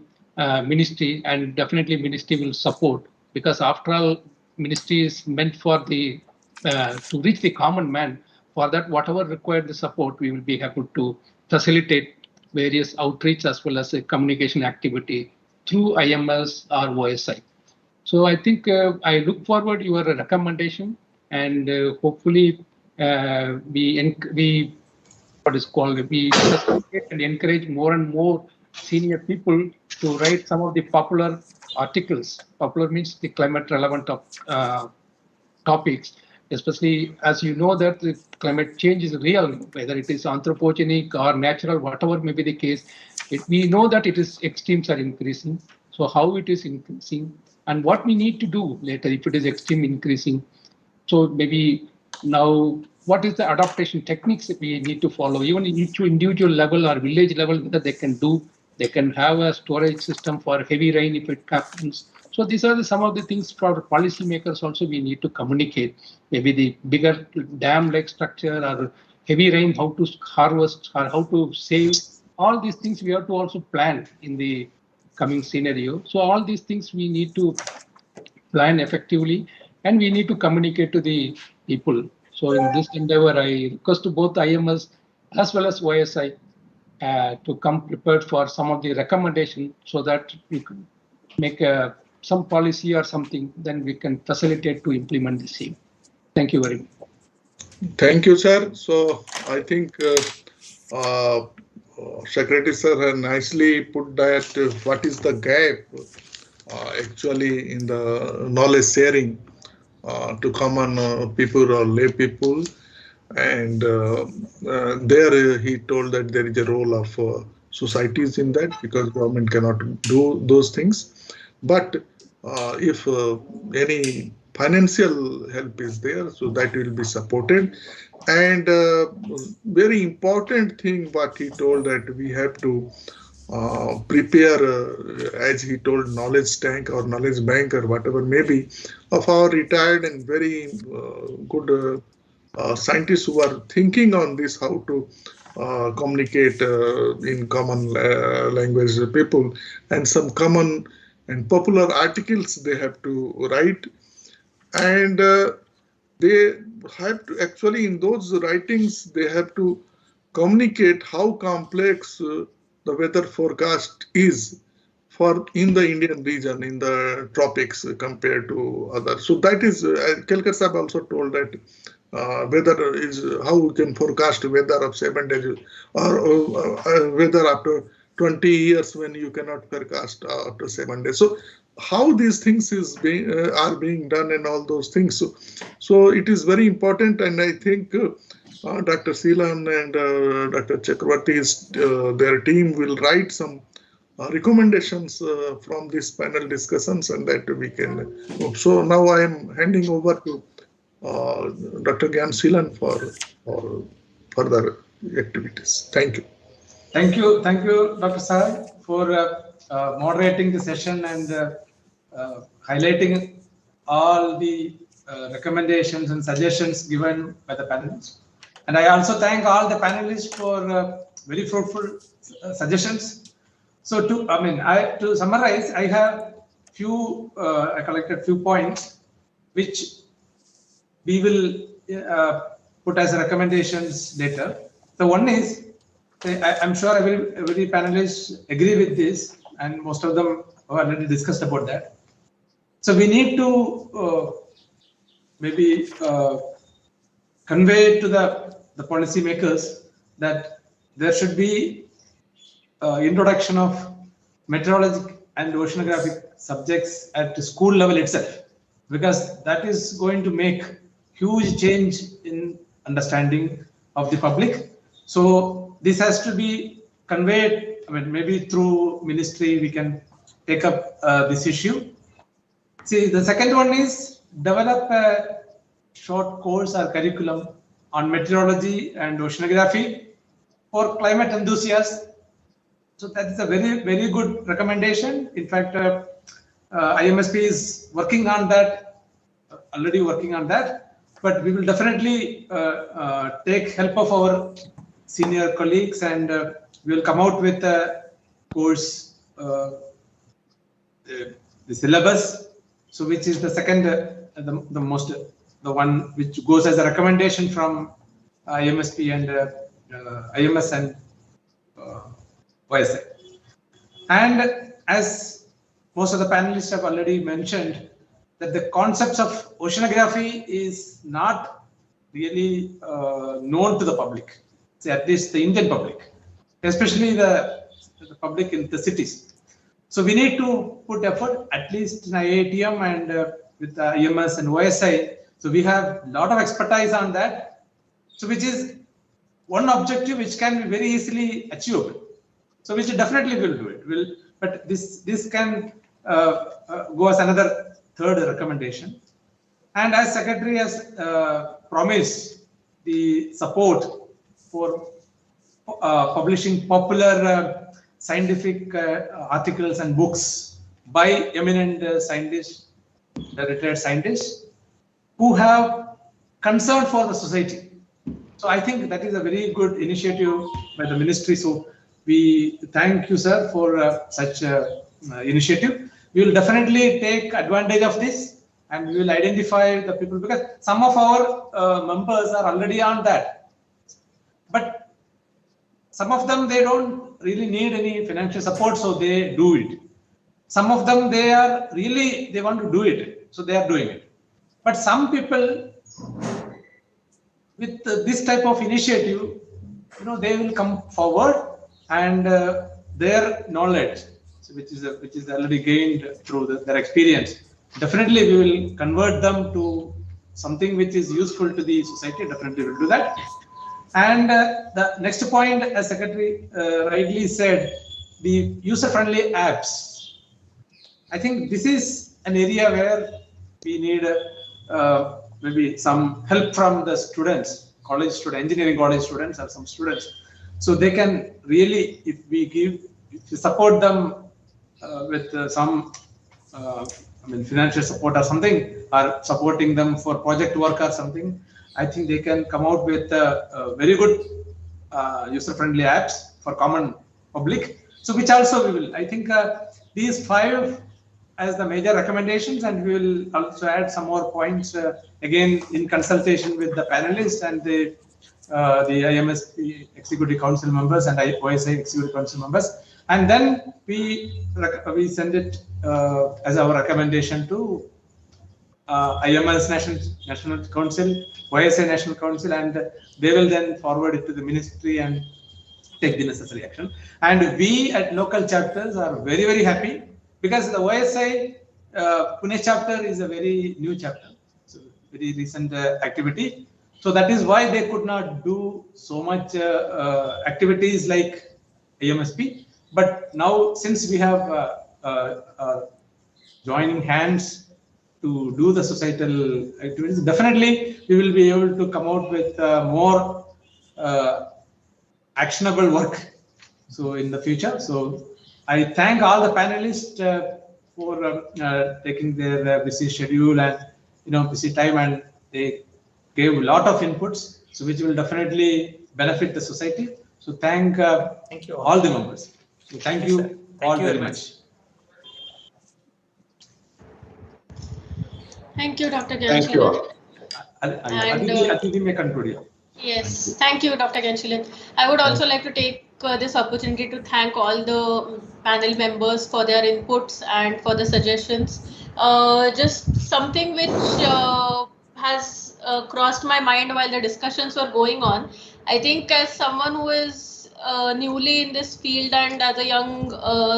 ministry, and definitely ministry will support, because after all, ministry is meant for the to reach the common man. For that, whatever required the support, we will be able to facilitate various outreach as well as a communication activity through IMS or OSI. So I think I look forward to your recommendation, and hopefully we facilitate and encourage more and more senior people to write some of the popular articles. Popular means the climate relevant of topics, especially as you know that the climate change is real, whether it is anthropogenic or natural, whatever may be the case. We know that it is extremes are increasing. So how it is increasing and what we need to do later if it is extreme increasing. So maybe now what is the adaptation techniques that we need to follow, even in each individual level or village level, that they can do. They can have a storage system for heavy rain if it happens. So these are some of the things for policymakers also we need to communicate. Maybe the bigger dam-like structure or heavy rain, how to harvest or how to save. All these things we have to also plan in the coming scenario. So all these things we need to plan effectively, and we need to communicate to the people. So in this endeavor, I request to both IMS as well as OSI to come prepared for some of the recommendation, so that we can make some policy or something, then we can facilitate to implement the same. Thank you very much. Thank you, sir. So I think Secretary sir has nicely put that what is the gap actually in the knowledge sharing to common people or lay people. And there he told that there is a role of societies in that, because government cannot do those things. But if any financial help is there, so that will be supported. And very important thing what he told, that we have to prepare, as he told, knowledge tank or knowledge bank or whatever maybe, of our retired and very good scientists who are thinking on this, how to communicate in common language with people, and some common and popular articles they have to write. And they have to actually, in those writings, they have to communicate how complex the weather forecast is for in the Indian region, in the tropics compared to others. So that is, Kelkar Sahab also told that weather is how we can forecast weather of 7 days or weather after 20 years when you cannot forecast after 7 days. So how these things are being done and all those things. So it is very important, and I think Dr. Seelan and Dr. Chakravarti's their team will write some recommendations from these panel discussions, and that we can. So now I am handing over to Dr. Gyan Seelan for further activities. Thank you. Thank you, Dr. Sai, for moderating the session and highlighting all the recommendations and suggestions given by the panelists. And I also thank all the panelists for very fruitful suggestions. So to summarize, I have I collected few points which we will put as recommendations later. So one is, I'm sure every panelist agree with this, and most of them have already discussed about that. So we need to maybe convey to the policy makers that there should be introduction of meteorological and oceanographic subjects at the school level itself, because that is going to make huge change in understanding of the public. So this has to be conveyed. Maybe through ministry we can take up this issue. See, the second one is develop a short course or curriculum on meteorology and oceanography for climate enthusiasts. So that is a very, very good recommendation. In fact, IMSP is working on that, already working on that, but we will definitely take help of our senior colleagues, and we will come out with a course, the syllabus. So which is the second, the one which goes as a recommendation from IMSP and IMS and OSI. And as most of the panelists have already mentioned, that the concepts of oceanography is not really known to the public, say at least the Indian public, especially the public in the cities. So we need to put effort, at least in IITM and with IMS and OSI. So we have a lot of expertise on that. So which is one objective which can be very easily achievable. So which definitely will do it. But this can go as another third recommendation. And as Secretary has promised the support for publishing popular scientific articles and books by eminent scientists, the retired scientists, who have concern for the society. So I think that is a very good initiative by the ministry. So we thank you, sir, for such initiative. We will definitely take advantage of this, and we will identify the people, because some of our members are already on that. But some of them, they don't really need any financial support, so they do it. Some of them, they want to do it, so they are doing it. But some people with this type of initiative, they will come forward, and their knowledge, which is already gained through their experience, definitely we will convert them to something which is useful to the society. Definitely will do that. And the next point, as Secretary rightly said, the user-friendly apps. I think this is an area where we need maybe some help from the students, engineering college students, or some students. So they can really, if we support them with some financial support or something, or supporting them for project work or something, I think they can come out with very good user-friendly apps for common public. So which also we will, I think these 5 as the major recommendations, and we will also add some more points again in consultation with the panelists and the IMSP Executive Council members and OSI Executive Council members, and then we send it as our recommendation to IMS National Council, OSI National Council, and they will then forward it to the ministry and take the necessary action. And we at local chapters are very, very happy, because the OSI Pune chapter is a very new chapter, so very recent activity. So that is why they could not do so much activities like IMSP. But now, since we have joining hands to do the societal activities, definitely we will be able to come out with more actionable work. So in the future, so I thank all the panelists for taking their busy schedule and busy time, and they gave a lot of inputs, so which will definitely benefit the society. So thank you all the members. So thank you all very much. Thank you, Dr. Thank you all. Aditi may conclude. Yes, thank you, Dr. Ganshilan. I would also like to take this opportunity to thank all the panel members for their inputs and for the suggestions. Just something which has crossed my mind while the discussions were going on. I think as someone who is newly in this field and as a young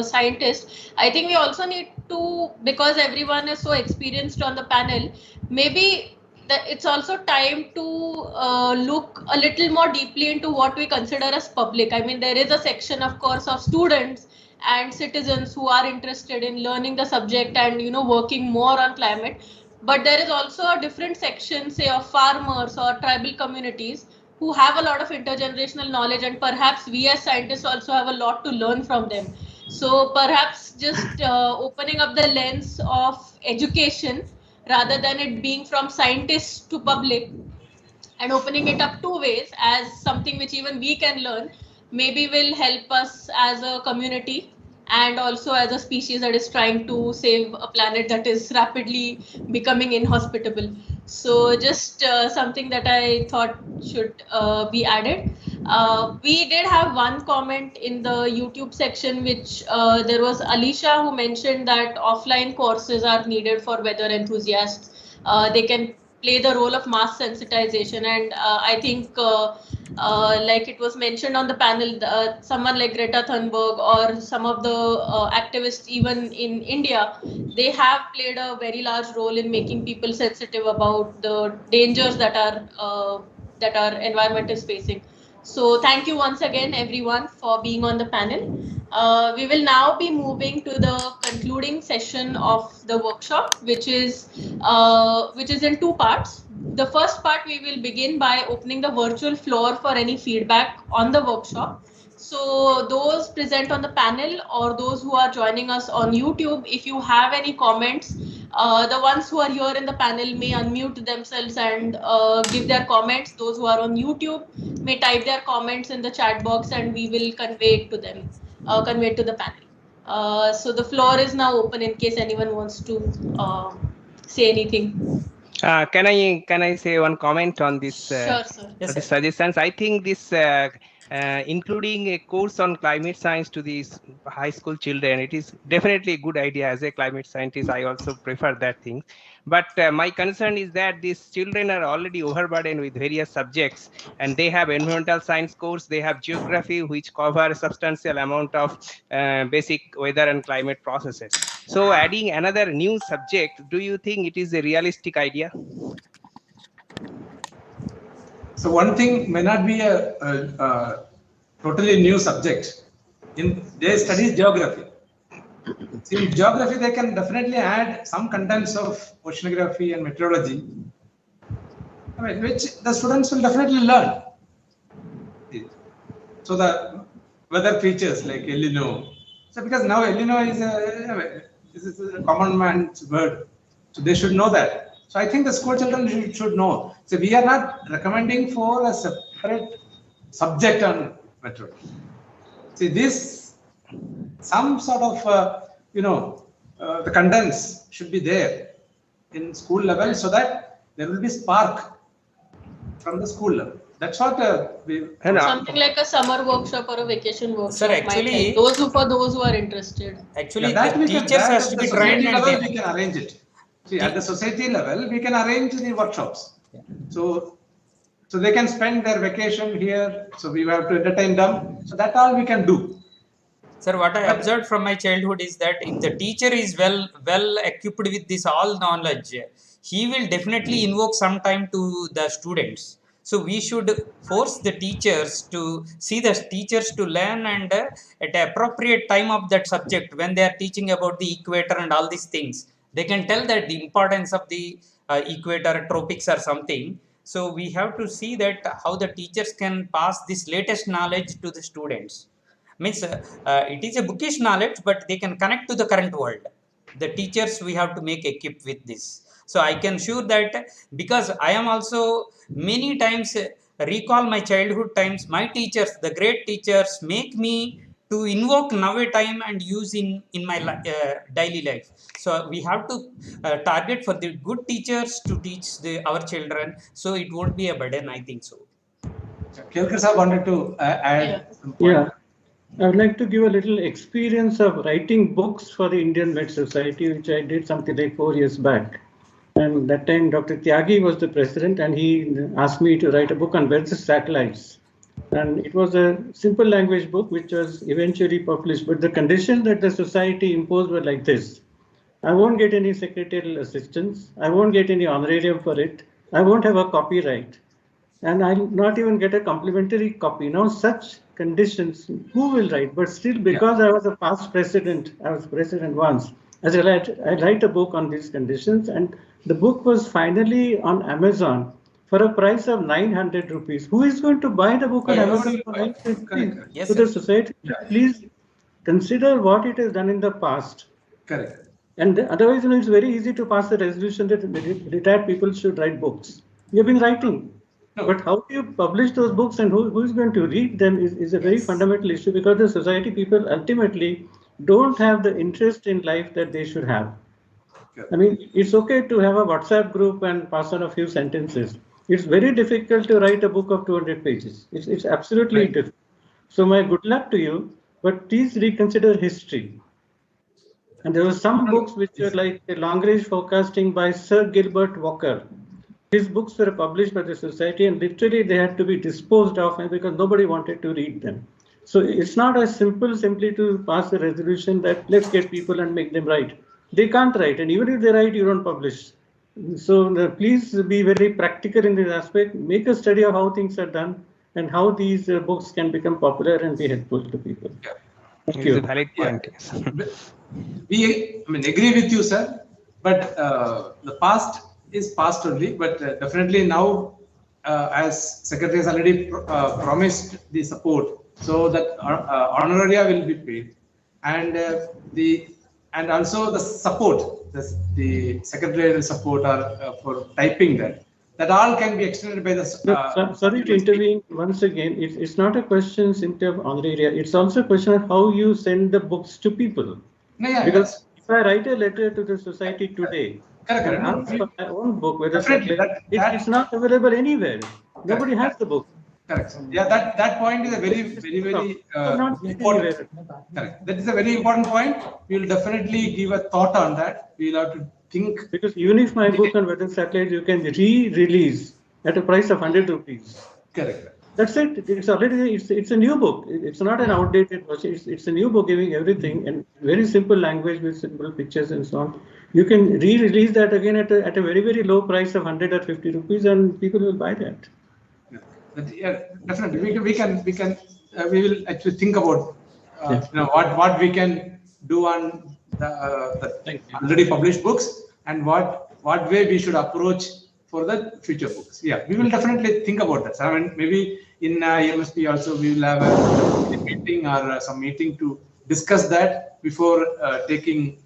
scientist, I think we also need to, because everyone is so experienced on the panel, maybe that it's also time to look a little more deeply into what we consider as public. I mean, there is a section, of course, of students and citizens who are interested in learning the subject and working more on climate. But there is also a different section, say, of farmers or tribal communities who have a lot of intergenerational knowledge, and perhaps we as scientists also have a lot to learn from them. So perhaps just opening up the lens of education rather than it being from scientists to public, and opening it up two ways as something which even we can learn, maybe will help us as a community and also as a species that is trying to save a planet that is rapidly becoming inhospitable. So just something that I thought should be added. We did have one comment in the YouTube section, which there was Alicia who mentioned that offline courses are needed for weather enthusiasts. They can play the role of mass sensitization, and I think like it was mentioned on the panel, someone like Greta Thunberg or some of the activists even in India, they have played a very large role in making people sensitive about the dangers that our environment is facing. So thank you once again, everyone, for being on the panel. We will now be moving to the concluding session of the workshop, which is in two parts. The first part, we will begin by opening the virtual floor for any feedback on the workshop. So those present on the panel or those who are joining us on YouTube, if you have any comments, the ones who are here in the panel may unmute themselves and give their comments. Those who are on YouTube may type their comments in the chat box and we will convey it to them, convey it to the panel. So the floor is now open in case anyone wants to say anything. Can I say one comment on this? Sure, sir. Yes, the suggestions. I think this including a course on climate science to these high school children, it is definitely a good idea. As a climate scientist, I also prefer that thing. But my concern is that these children are already overburdened with various subjects, and they have environmental science course, they have geography, which cover a substantial amount of basic weather and climate processes. So adding another new subject, do you think it is a realistic idea? So one thing may not be a totally new subject. They study geography. See, in geography, they can definitely add some contents of oceanography and meteorology, which the students will definitely learn. So the weather features like El Nino. So because now El Nino is a common man's word, so they should know that. So I think the school children should know. So we are not recommending for a separate subject on meteorology. See, this some sort of the contents should be there in school level so that there will be spark from the school level. That's what something like a summer workshop or a vacation workshop. Sir, actually, for those who are interested. Actually, the teachers has to be trained. Level, we can arrange it. See, at the society level, we can arrange the workshops. Yeah. So they can spend their vacation here. So we have to entertain them. So that's all we can do. Sir, what I observed from my childhood is that if the teacher is well equipped with this all knowledge, he will definitely invoke some time to the students. So we should force the teachers to see the teachers to learn, and at the appropriate time of that subject, when they are teaching about the equator and all these things, they can tell that the importance of the equator, tropics or something. So we have to see that how the teachers can pass this latest knowledge to the students. Means it is a bookish knowledge, but they can connect to the current world. The teachers we have to make equipped with this. So I can sure that, because I am also many times recall my childhood times, my teachers, the great teachers, make me to invoke now a time and use in my daily life. So we have to target for the good teachers to teach our children, so it won't be a burden, I think so. Kelkar sir wanted to add some point. Yeah. I would like to give a little experience of writing books for the Indian Med Society, which I did something like 4 years back. And that time Dr. Tyagi was the president, and he asked me to write a book on weather satellites. And it was a simple language book, which was eventually published. But the conditions that the society imposed were like this: I won't get any secretarial assistance. I won't get any honorarium for it. I won't have a copyright. And I'll not even get a complimentary copy. Now, such conditions, who will write? But still, because I was a past president, I was president once, I said, I write a book on these conditions. And the book was finally on Amazon for a price of 900 rupees. Who is going to buy the book on Amazon for 900 rupees? Yes, so the society, please consider what it has done in the past. Correct. And otherwise, it's very easy to pass a resolution that retired people should write books. We have been writing. No. But how do you publish those books, and who is going to read them is a very fundamental issue, because the society people ultimately don't have the interest in life that they should have. I mean, it's okay to have a WhatsApp group and pass on a few sentences. It's very difficult to write a book of 200 pages. It's absolutely difficult. So my good luck to you, but please reconsider history. And there were some books which were like a long-range forecasting by Sir Gilbert Walker. These books were published by the society, and literally they had to be disposed of because nobody wanted to read them. So it's not as simple simply to pass a resolution that let's get people and make them write. They can't write, and even if they write, you don't publish. So please be very practical in this aspect. Make a study of how things are done and how these books can become popular and be helpful to people. Thank you. It's a valid point. We agree with you, sir. But the past is past only. But definitely now, as Secretary has already promised the support, so that honoraria will be paid, and and also the support, the secretarial support for typing that all can be extended by the. Sorry to intervene once again. It's not a question simply of honoraria. It's also a question of how you send the books to people. No, because if I write a letter to the society today, and ask for my own book, it's not available anywhere. Nobody has the book. Correct. Yeah, that point is a very important. Correct. That is a very important point. We will definitely give a thought on that. We will have to think. Because even if my book on weather satellites, you can re-release at a price of 100 rupees. Correct. That's it. It's already it's a new book. It's not an outdated version. It's a new book giving everything in very simple language with simple pictures and so on. You can re-release that again at a very, very low price of 100 or 50 rupees, and people will buy that. Yeah, definitely. We will actually think about what we can do on the already published books, and what way we should approach for the future books. Yeah, we will definitely think about that. I mean, maybe in MSP also we will have a meeting or some meeting to discuss that before taking